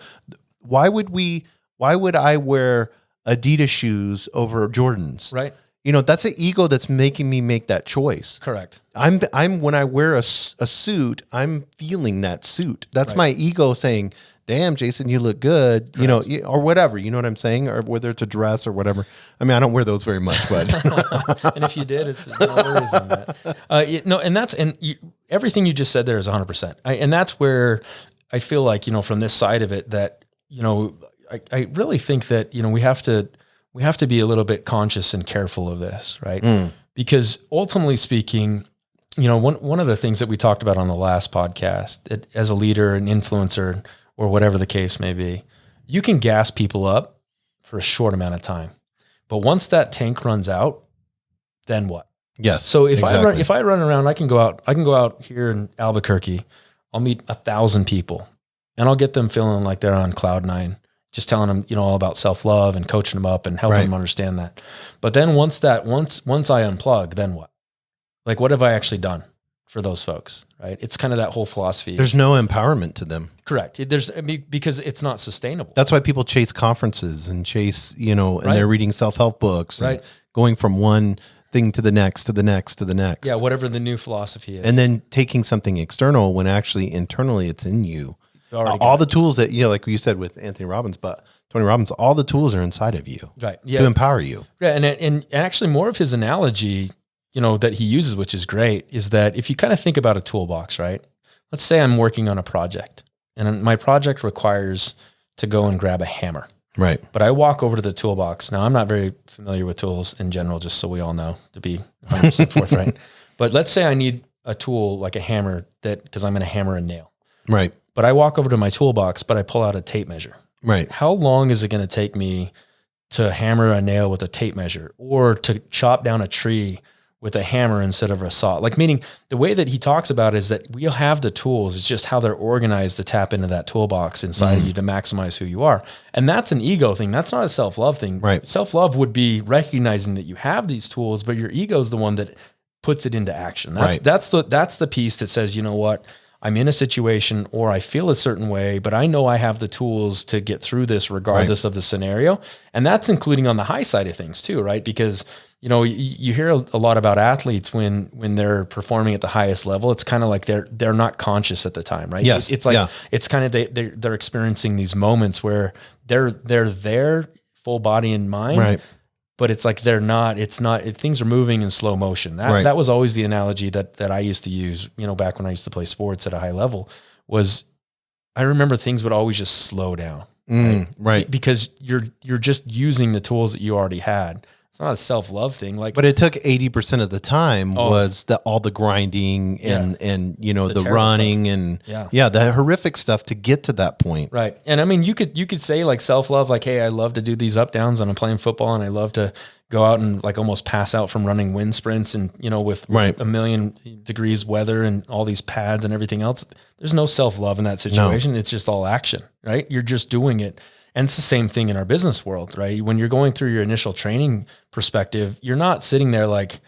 Why would I wear Adidas shoes over Jordans? Right. You know, that's an ego that's making me make that choice. Correct. I'm when I wear a suit, I'm feeling that suit. That's my ego saying, damn, Jason, you look good, Correct. You know, or whatever, you know what I'm saying? Or whether it's a dress or whatever. I mean, I don't wear those very much, but. And if you did, it's no worries on that. Everything you just said there is 100%. And that's where I feel like, you know, from this side of it that, you know, I really think that, you know, we have to be a little bit conscious and careful of this, right? Because ultimately speaking, you know, one of the things that we talked about on the last podcast, that as a leader, an influencer, or whatever the case may be, you can gas people up for a short amount of time, but once that tank runs out, then what? Yes. So if I run around, I can go out here in Albuquerque, I'll meet 1,000 people, and I'll get them feeling like they're on cloud 9. Just telling them, you know, all about self-love and coaching them up and helping them understand that. But then once I unplug, then what? Like, what have I actually done for those folks? Right. It's kind of that whole philosophy. There's no empowerment to them. Correct. Because it's not sustainable. That's why people chase conferences and chase, you know, and they're reading self-help books, and going from one thing to the next, to the next, to the next. Yeah. Whatever the new philosophy is. And then taking something external when actually internally it's in you. All the tools that, you know, like you said with Tony Robbins, all the tools are inside of you, right? Yeah, to empower you. Yeah, and actually, more of his analogy, you know, that he uses, which is great, is that if you kind of think about a toolbox, right? Let's say I'm working on a project, and my project requires to go and grab a hammer, right? But I walk over to the toolbox. Now, I'm not very familiar with tools in general, just so we all know, to be 100% forthright. But let's say I need a tool like a hammer because I'm going to hammer a nail, right? But I walk over to my toolbox, but I pull out a tape measure. Right. How long is it going to take me to hammer a nail with a tape measure, or to chop down a tree with a hammer instead of a saw? Like, meaning the way that he talks about it is that we'll have the tools. It's just how they're organized to tap into that toolbox inside of you to maximize who you are. And that's an ego thing. That's not a self-love thing. Right. Self-love would be recognizing that you have these tools, but your ego is the one that puts it into action. That's the piece that says, you know what? I'm in a situation or I feel a certain way, but I know I have the tools to get through this regardless of the scenario. And that's including on the high side of things too, right? Because, you know, you hear a lot about athletes when they're performing at the highest level, it's kind of like they're not conscious at the time, right? Yes. It's like, it's kind of, they're experiencing these moments where they're there full body and mind, right. But it's like things are moving in slow motion. That was always the analogy that I used to use, you know, back when I used to play sports at a high level, was I remember things would always just slow down. Right. Because you're just using the tools that you already had. It's not a self-love thing. But it took 80% of the time was all the grinding and you know, the running stuff. And the horrific stuff to get to that point. Right. And I mean, you could say like self-love, like, hey, I love to do these up downs and I'm playing football and I love to go out and like almost pass out from running wind sprints and, you know, with a million degrees weather and all these pads and everything else. There's no self-love in that situation. No. It's just all action, right? You're just doing it. And it's the same thing in our business world, right? When you're going through your initial training perspective, you're not sitting there like,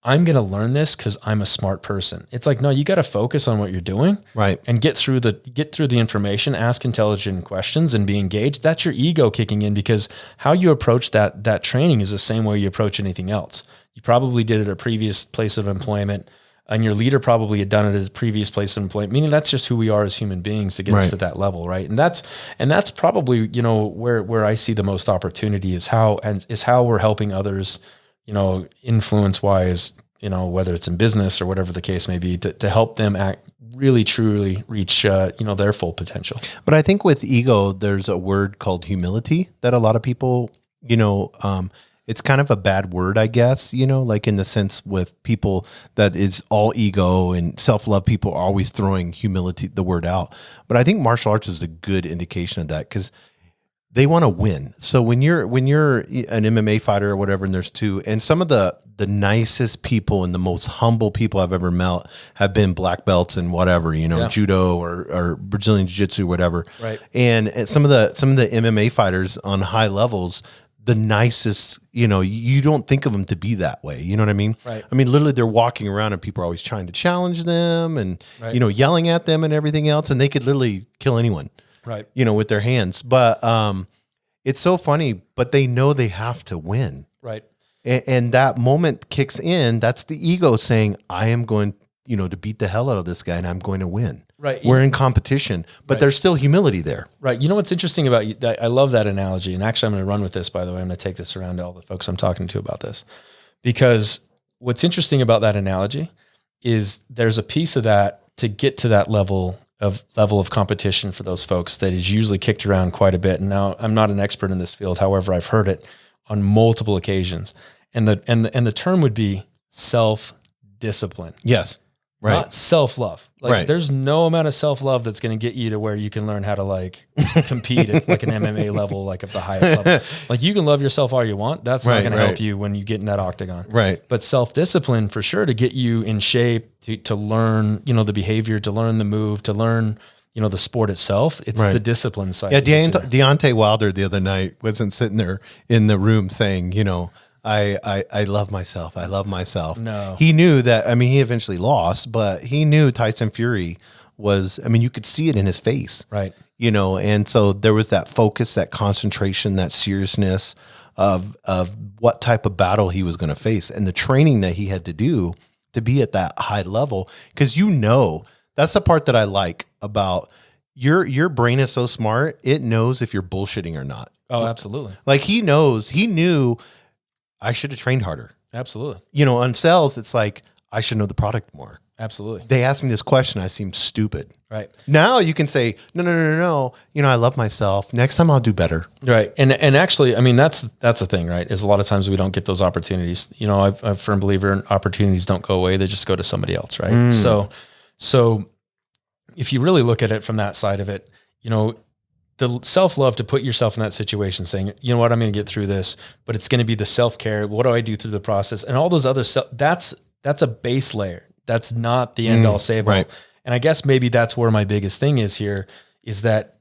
I'm going to learn this because I'm a smart person. It's like, no, you got to focus on what you're doing, right? And get through the information, ask intelligent questions and be engaged. That's your ego kicking in, because how you approach that training is the same way you approach anything else. You probably did it at a previous place of employment, and your leader probably had done it as a previous place of employment, meaning that's just who we are as human beings to get us to that level. Right. And that's probably, you know, where I see the most opportunity is how we're helping others, you know, influence wise, you know, whether it's in business or whatever the case may be, to help them really truly reach, you know, their full potential. But I think with ego, there's a word called humility that a lot of people, you know, it's kind of a bad word, I guess, you know, like in the sense with people that is all ego and self-love, people are always throwing humility, the word out. But I think martial arts is a good indication of that, because they want to win. So when you're an MMA fighter or whatever, and there's two, and some of the nicest people and the most humble people I've ever met have been black belts and whatever, you know, judo or Brazilian jiu-jitsu, whatever. Right. And some of the MMA fighters on high levels, the nicest, you know, you don't think of them to be that way. You know what I mean? Right. I mean, literally they're walking around and people are always trying to challenge them and, you know, yelling at them and everything else. And they could literally kill anyone, right? You know, with their hands. But it's so funny, but they know they have to win. Right. And that moment kicks in. That's the ego saying, I am going, you know, to beat the hell out of this guy and I'm going to win. Right. We're in competition, but there's still humility there. Right. You know what's interesting about you? I love that analogy. And actually, I'm going to run with this, by the way. I'm going to take this around to all the folks I'm talking to about this, because what's interesting about that analogy is there's a piece of that to get to that level of competition for those folks that is usually kicked around quite a bit. And now I'm not an expert in this field. However, I've heard it on multiple occasions. And the term would be self-discipline. Yes. Right. Not self-love. Like there's no amount of self-love that's going to get you to where you can learn how to like compete at like an MMA level, like at the highest level. Like you can love yourself all you want. That's not going to help you when you get in that octagon. Right. But self-discipline for sure, to get you in shape, to learn, you know, the behavior, to learn the move, to learn, you know, the sport itself. It's the discipline side. Yeah. Deontay Wilder the other night wasn't sitting there in the room saying, you know, I love myself. I love myself. No. He knew that, I mean, he eventually lost, but he knew Tyson Fury was, I mean, you could see it in his face. Right. You know, and so there was that focus, that concentration, that seriousness of what type of battle he was going to face and the training that he had to do to be at that high level. Cause you know, that's the part that I like about your brain is so smart. It knows if you're bullshitting or not. Oh, absolutely. Like he knew I should have trained harder. Absolutely. You know, on sales, it's like, I should know the product more. Absolutely. They asked me this question. I seem stupid. Right. Now you can say, no. You know, I love myself. Next time I'll do better. Right. And actually, I mean, that's the thing, right? Is a lot of times we don't get those opportunities. You know, I'm a firm believer in opportunities don't go away. They just go to somebody else. Right. So if you really look at it from that side of it, you know, the self-love to put yourself in that situation saying, you know what, I'm going to get through this, but it's going to be the self-care. What do I do through the process? And all those other that's a base layer. That's not the end all save all. Right. And I guess maybe that's where my biggest thing is here, is that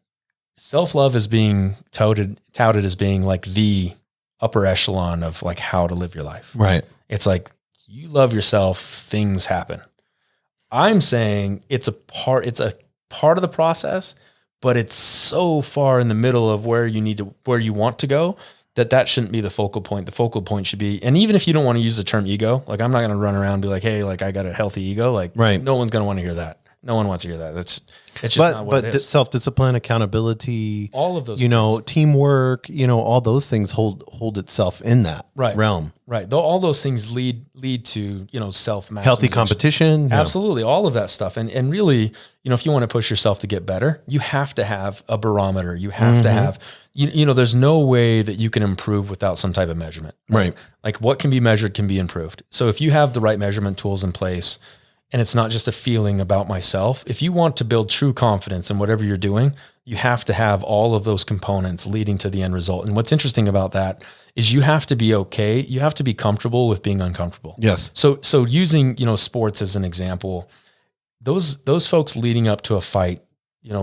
self-love is being touted as being like the upper echelon of like how to live your life. Right. It's like, you love yourself, things happen. I'm saying it's a part of the process, but it's so far in the middle of where you want to go that shouldn't be the focal point. The focal point should be, and even if you don't want to use the term ego, like I'm not going to run around and be like, hey, like I got a healthy ego. Like no one's going to want to hear that. No one wants to hear that. It's just not what it is. Self-discipline, accountability, all of those, teamwork, all those things hold itself in that realm. Right. Though all those things lead to, self-maximization. Healthy competition. Absolutely. All of that stuff. And really, if you want to push yourself to get better, you have to have a barometer. You have to have, there's no way that you can improve without some type of measurement. Right. Like what can be measured can be improved. So if you have the right measurement tools in place, and it's not just a feeling about myself, if you want to build true confidence in whatever you're doing, you have to have all of those components leading to the end result. And what's interesting about that is you have to be okay. You have to be comfortable with being uncomfortable. Yes. So using, sports as an example, those folks leading up to a fight,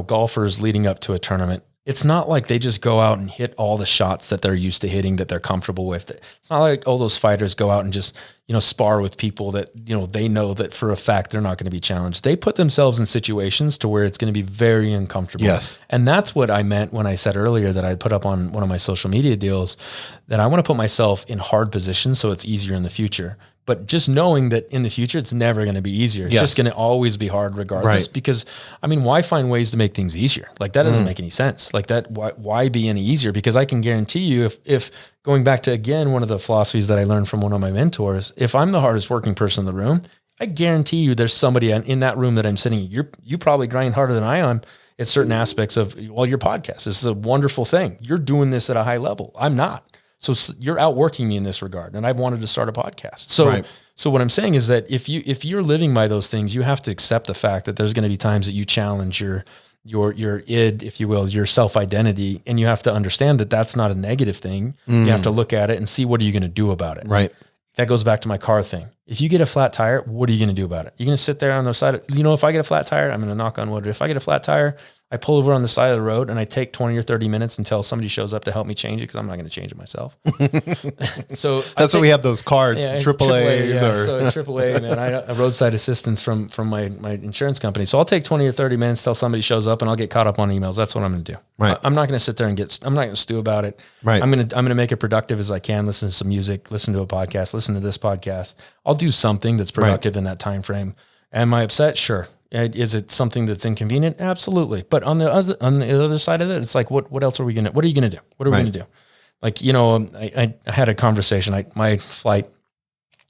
golfers leading up to a tournament, it's not like they just go out and hit all the shots that they're used to hitting, that they're comfortable with. It's not like all those fighters go out and just, spar with people that, they know that for a fact they're not going to be challenged. They put themselves in situations to where it's going to be very uncomfortable. Yes. And that's what I meant when I said earlier that I put up on one of my social media deals, that I want to put myself in hard positions so it's easier in the future. But just knowing that in the future, it's never going to be easier. It's just going to always be hard regardless. Right. Because why find ways to make things easier? Like that doesn't make any sense. Like that, why be any easier? Because I can guarantee you if going back to, again, one of the philosophies that I learned from one of my mentors, if I'm the hardest working person in the room, I guarantee you there's somebody in that room that I'm sitting, you probably grind harder than I am at certain aspects of, your podcast. This is a wonderful thing. You're doing this at a high level. I'm not. So you're outworking me in this regard, and I've wanted to start a podcast. So what I'm saying is that if you're living by those things, you have to accept the fact that there's going to be times that you challenge your id, if you will, your self-identity, and you have to understand that that's not a negative thing. You have to look at it and see, what are you going to do about it? Right. That goes back to my car thing. If you get a flat tire, what are you going to do about it? You're going to sit there on the side if I get a flat tire, I'm going to knock on wood. If I get a flat tire, I pull over on the side of the road and I take 20 or 30 minutes until somebody shows up to help me change it, because I'm not going to change it myself. So that's why we have those cards, AAA. So AAA, man, a roadside assistance from my insurance company. So I'll take 20 or 30 minutes till somebody shows up, and I'll get caught up on emails. That's what I'm going to do. Right. I'm not going to sit there and I'm not going to stew about it. Right. I'm going to make it productive as I can. Listen to some music, listen to a podcast, listen to this podcast. I'll do something that's productive in that time frame. Am I upset? Sure. Is it something that's inconvenient? Absolutely. But on the other side of it, it's like, what else are we what are you going to do? What are we going to do? Like, I had a conversation. My flight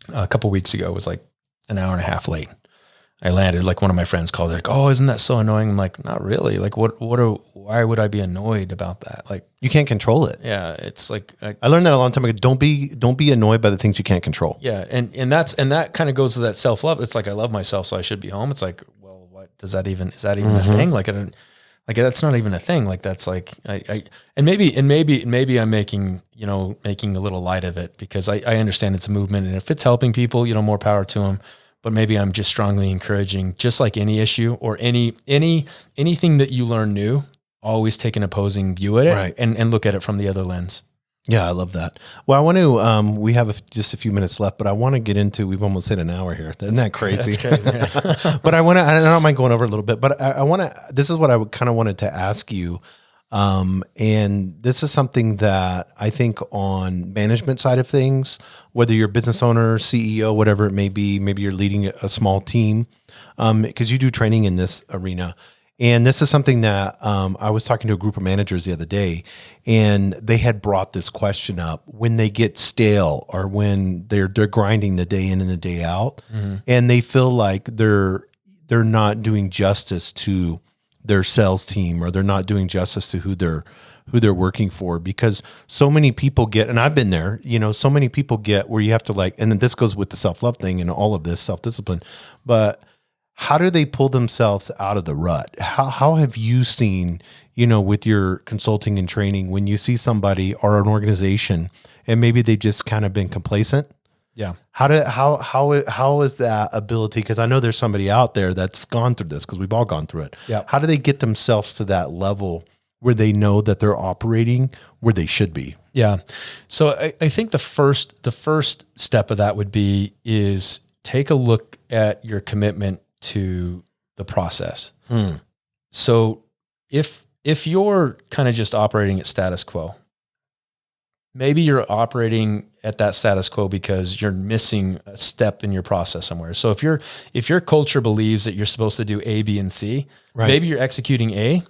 a couple of weeks ago was like an hour and a half late. I landed, like one of my friends called it, like, oh, isn't that so annoying? I'm like, not really. Like, why would I be annoyed about that? Like, you can't control it. Yeah. It's like, I learned that a long time ago. Don't be annoyed by the things you can't control. Yeah. And that kind of goes to that self-love. It's like, I love myself, so I should be home. It's like, well, what is that even a thing? Like, that's not even a thing. Like, that's like, and maybe I'm making a little light of it, because I understand it's a movement, and if it's helping people, more power to them. But maybe I'm just strongly encouraging, just like any issue or anything that you learn new, always take an opposing view at it, and look at it from the other lens. Yeah, I love that. Well, I want to, we have just a few minutes left, but I want to get into, we've almost hit an hour here. Isn't that crazy? That's crazy. But I don't mind going over a little bit, but I want to, this is what I kind of wanted to ask you. And this is something that I think on management side of things, whether you're a business owner, CEO, whatever it may be, maybe you're leading a small team, because you do training in this arena. And this is something that I was talking to a group of managers the other day, and they had brought this question up when they get stale, or when they're grinding the day in and the day out, and they feel like they're not doing justice to their sales team, or they're not doing justice to who they're working for, because so many people get, and I've been there, so many people get where you have to and then this goes with the self-love thing and all of this self-discipline, but how do they pull themselves out of the rut? How have you seen, with your consulting and training, when you see somebody or an organization and maybe they've just kind of been complacent? Yeah. How is that ability? Because I know there's somebody out there that's gone through this, because we've all gone through it. Yeah. How do they get themselves to that level where they know that they're operating where they should be? Yeah. So I think the first step of that is take a look at your commitment to the process. So if you're kind of just operating at status quo, maybe you're operating at that status quo because you're missing a step in your process somewhere. So if your culture believes that you're supposed to do A, B, and C, maybe you're executing A,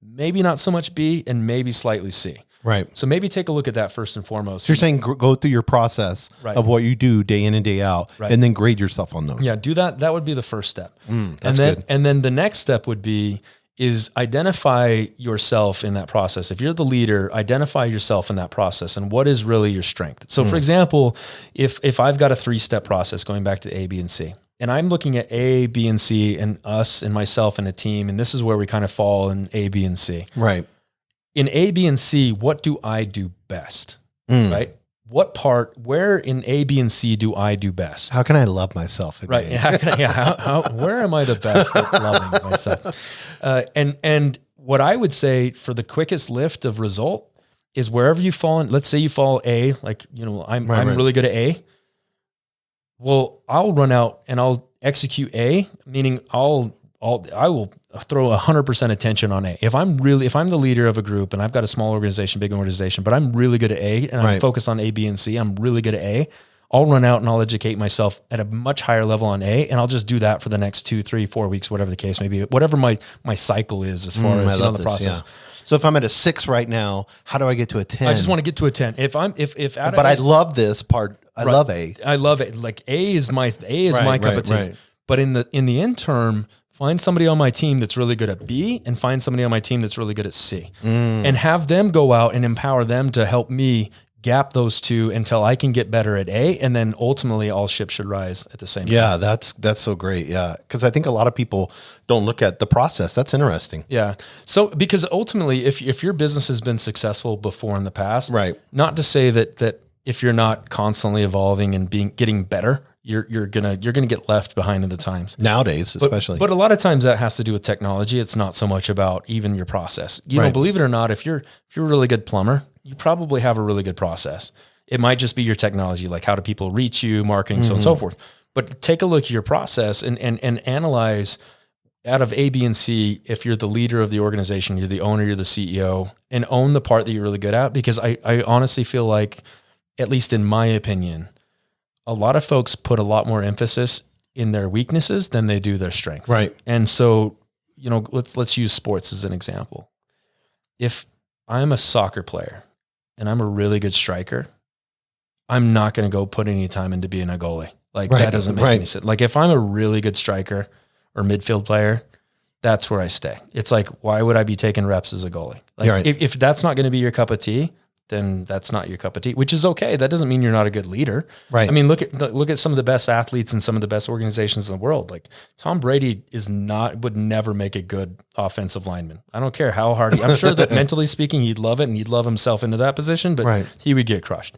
maybe not so much B, and maybe slightly C. Right. So maybe take a look at that first and foremost. So you're saying go through your process of what you do day in and day out, and then grade yourself on those. Yeah, do that. That would be the first step. That's good. And then the next step would be is identify yourself in that process. If you're the leader, identify yourself in that process and what is really your strength. So for example, if I've got a 3-step process going back to A, B, and C, and I'm looking at A, B, and C and us and myself and a team, and this is where we kind of fall in A, B, and C. Right. In A, B, and C, what do I do best? Right? Where in A, B, and C do I do best? How can I love myself? Right. Where am I the best at loving myself? And what I would say for the quickest lift of result is wherever you fall in, let's say you fall A, like, I'm really good at A. Well, I'll run out and I'll execute A, meaning I will throw 100% attention on A. If I'm the leader of a group and I've got a small organization, big organization, but I'm really good at A and I'm focused on A, B, and C, I'm really good at A, I'll run out and I'll educate myself at a much higher level on A, and I'll just do that for the next 2, 3, 4 weeks, whatever the case may be, whatever my cycle is as far as the process. Yeah. So if I'm at a 6 right now, how do I get to a 10? I just want to get to a 10. I love this part. I love A. I love it. Like A is my cup of tea. Right. But in the interim, find somebody on my team that's really good at B and find somebody on my team that's really good at C, and have them go out and empower them to help me gap those two until I can get better at A. And then ultimately all ships should rise at the same time. Yeah. That's so great. Yeah. Cause I think a lot of people don't look at the process. That's interesting. Yeah. So, because ultimately if your business has been successful before in the past, right. Not to say that if you're not constantly evolving and getting better, you're gonna get left behind in the times nowadays, especially. But a lot of times that has to do with technology. It's not so much about even your process. Believe it or not, if you're a really good plumber, you probably have a really good process. It might just be your technology, like how do people reach you, marketing, so on and so forth. But take a look at your process and analyze out of A, B, and C. If you're the leader of the organization, you're the owner, you're the CEO, and own the part that you're really good at. Because I honestly feel like, at least in my opinion, a lot of folks put a lot more emphasis in their weaknesses than they do their strengths. Right. And so, let's use sports as an example. If I'm a soccer player and I'm a really good striker, I'm not going to go put any time into being a goalie. That doesn't make any sense. Like if I'm a really good striker or midfield player, that's where I stay. It's like, why would I be taking reps as a goalie? If that's not going to be your cup of tea, then that's not your cup of tea, which is okay. That doesn't mean you're not a good leader. Right. I mean, look at some of the best athletes and some of the best organizations in the world. Like Tom Brady would never make a good offensive lineman. I don't care how hard I'm sure that mentally speaking, he'd love it and he'd love himself into that position, but he would get crushed.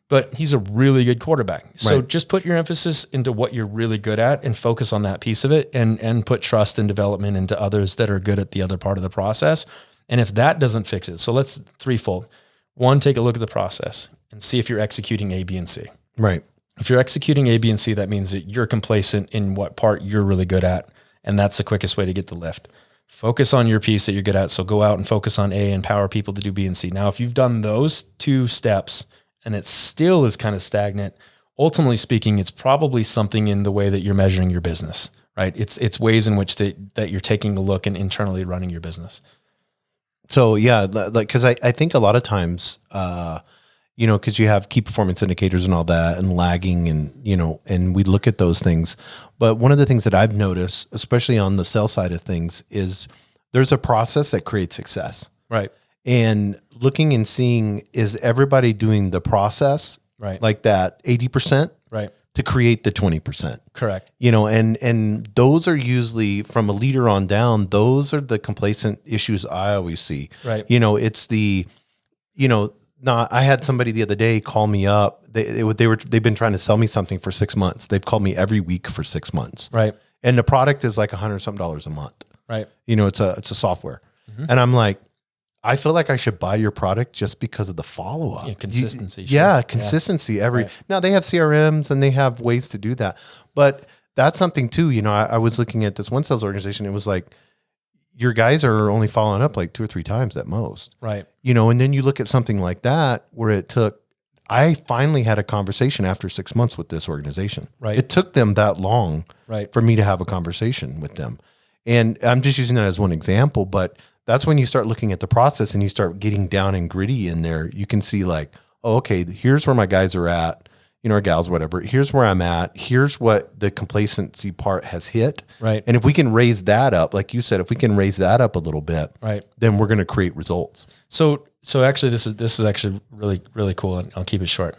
But he's a really good quarterback. So just put your emphasis into what you're really good at and focus on that piece of it, and put trust and development into others that are good at the other part of the process. And if that doesn't fix it, so let's threefold. 1, take a look at the process and see if you're executing A, B, and C. Right. If you're executing A, B, and C, that means that you're complacent in what part you're really good at. And that's the quickest way to get the lift. Focus on your piece that you're good at. So go out and focus on A, empower people to do B and C. Now, if you've done those 2 steps and it still is kind of stagnant, ultimately speaking, it's probably something in the way that you're measuring your business, right? It's ways in which that you're taking a look and internally running your business. So yeah, cause I think a lot of times, cause you have key performance indicators and all that and lagging and we look at those things. But one of the things that I've noticed, especially on the sales side of things, is there's a process that creates success. Right. And looking and seeing, is everybody doing the process? Right. Like that 80%? Right. To create the 20%. Correct. And those are usually from a leader on down. Those are the complacent issues I always see. Right. It's the, I had somebody the other day call me up. They've been trying to sell me something for 6 months. They've called me every week for 6 months. Right. And the product is like $100 something a month. Right. It's a software. Mm-hmm. And I'm like, I feel like I should buy your product just because of the follow-up. Yeah, consistency. Consistency. Now they have CRMs and they have ways to do that, but that's something too. You know, I was looking at this one sales organization. It was like, your guys are only following up like 2 or 3 times at most. Right. You know, and then you look at something like that where I finally had a conversation after 6 months with this organization. Right. It took them that long right. for me to have a conversation with them. And I'm just using that as one example, but that's when you start looking at the process and you start getting down and gritty in there. You can see like, oh, okay, here's where my guys are at, you know, or gals, whatever. Here's where I'm at. Here's what the complacency part has hit. Right. And if we can raise that up, like you said, if we can raise that up a little bit, right, then we're going to create results. So actually this is actually really, really cool. And I'll keep it short.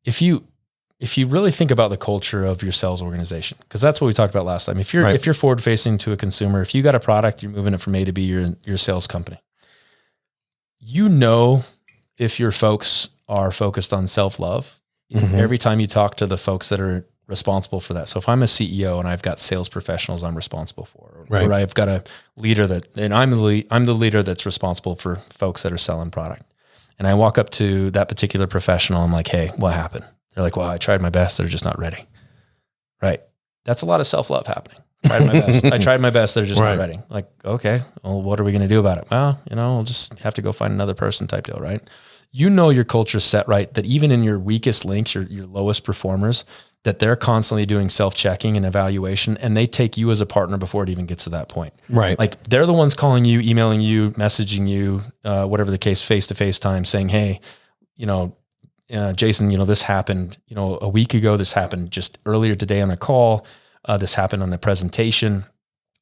If you really think about the culture of your sales organization, because that's what we talked about last time. If you're forward facing to a consumer, if you got a product, you're moving it from A to B, you're a sales company. You know, if your folks are focused on self-love, every time you talk to the folks that are responsible for that. So if I'm a CEO and I've got sales professionals I'm responsible for, or I've got a leader I'm the leader that's responsible for folks that are selling product. And I walk up to that particular professional. I'm like, hey, what happened? They're like, well, I tried my best. They're just not ready. Right. That's a lot of self-love happening. I tried my best. They're just not ready. Like, okay, well, what are we going to do about it? Well, you know, we'll just have to go find another person type deal. Right. You know, your culture's set right, that even in your weakest links, your lowest performers, that they're constantly doing self-checking and evaluation, and they take you as a partner before it even gets to that point. Right. Like they're the ones calling you, emailing you, messaging you, whatever the case, face-to-face time, saying, hey, you know, Jason, you know, this happened, you know, a week ago, this happened just earlier today on a call. This happened on a presentation.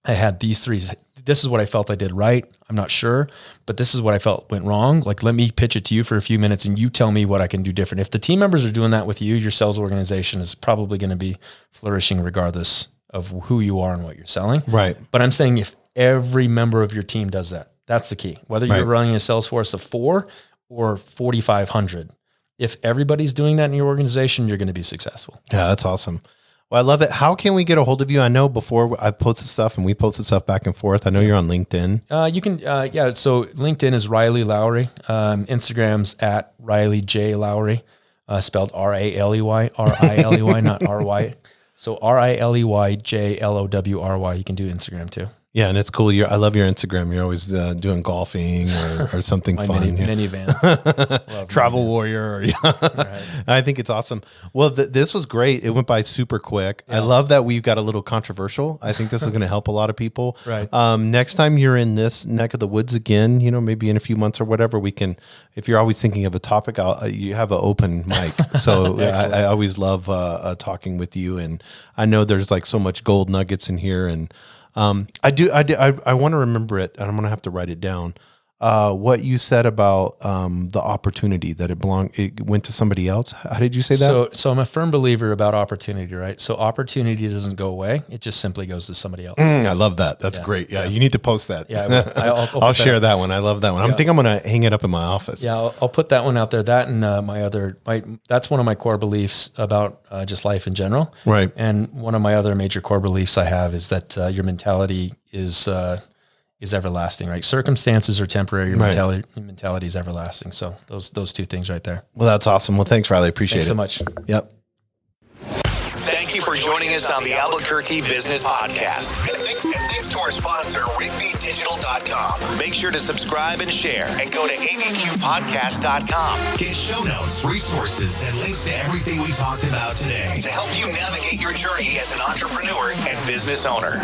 I had these 3, this is what I felt I did right. I'm not sure, but this is what I felt went wrong. Like, let me pitch it to you for a few minutes and you tell me what I can do different. If the team members are doing that with you, your sales organization is probably going to be flourishing regardless of who you are and what you're selling. Right. But I'm saying if every member of your team does that, that's the key. Whether you're running a sales force of 4 or 4,500, if everybody's doing that in your organization, you're going to be successful. Yeah, that's awesome. Well, I love it. How can we get a hold of you? I know before I've posted stuff and we posted stuff back and forth. I know you're on LinkedIn. You can, so LinkedIn is Riley Lowry. Instagram's at Riley J Lowry, spelled R-A-L-E-Y, R-I-L-E-Y, not R-Y. So R-I-L-E-Y, J-L-O-W-R-Y. You can do Instagram too. Yeah, and it's cool. I love your Instagram. You're always doing golfing or something fun. Minivans. Travel warrior. Right. I think it's awesome. Well, this was great. It went by super quick. Yeah. I love that we've got a little controversial. I think this is going to help a lot of people. Right. Next time you're in this neck of the woods again, you know, maybe in a few months or whatever, we can, if you're always thinking of a topic, you have an open mic. So I always love talking with you. And I know there's like so much gold nuggets in here, and I want to remember it, and I'm going to have to write it down. What you said about the opportunity that it went to somebody else. How did you say that? So I'm a firm believer about opportunity, right? So opportunity doesn't go away. It just simply goes to somebody else. I love that. That's great. Yeah. You need to post that. Yeah. I'll share that one. I love that one. I think I'm going to hang it up in my office. Yeah. I'll put that one out there. That and that's one of my core beliefs about just life in general. Right. And one of my other major core beliefs I have is that your mentality is everlasting, right? Circumstances are temporary. Your mentality is everlasting. So those 2 things right there. Well, that's awesome. Well, thanks, Riley. Appreciate it. Thanks so much. Yep. Thank you for joining us on the Albuquerque Business Podcast. And thanks to our sponsor, RigbyDigital.com. Make sure to subscribe and share, and go to abqpodcast.com. Get show notes, resources, and links to everything we talked about today to help you navigate your journey as an entrepreneur and business owner.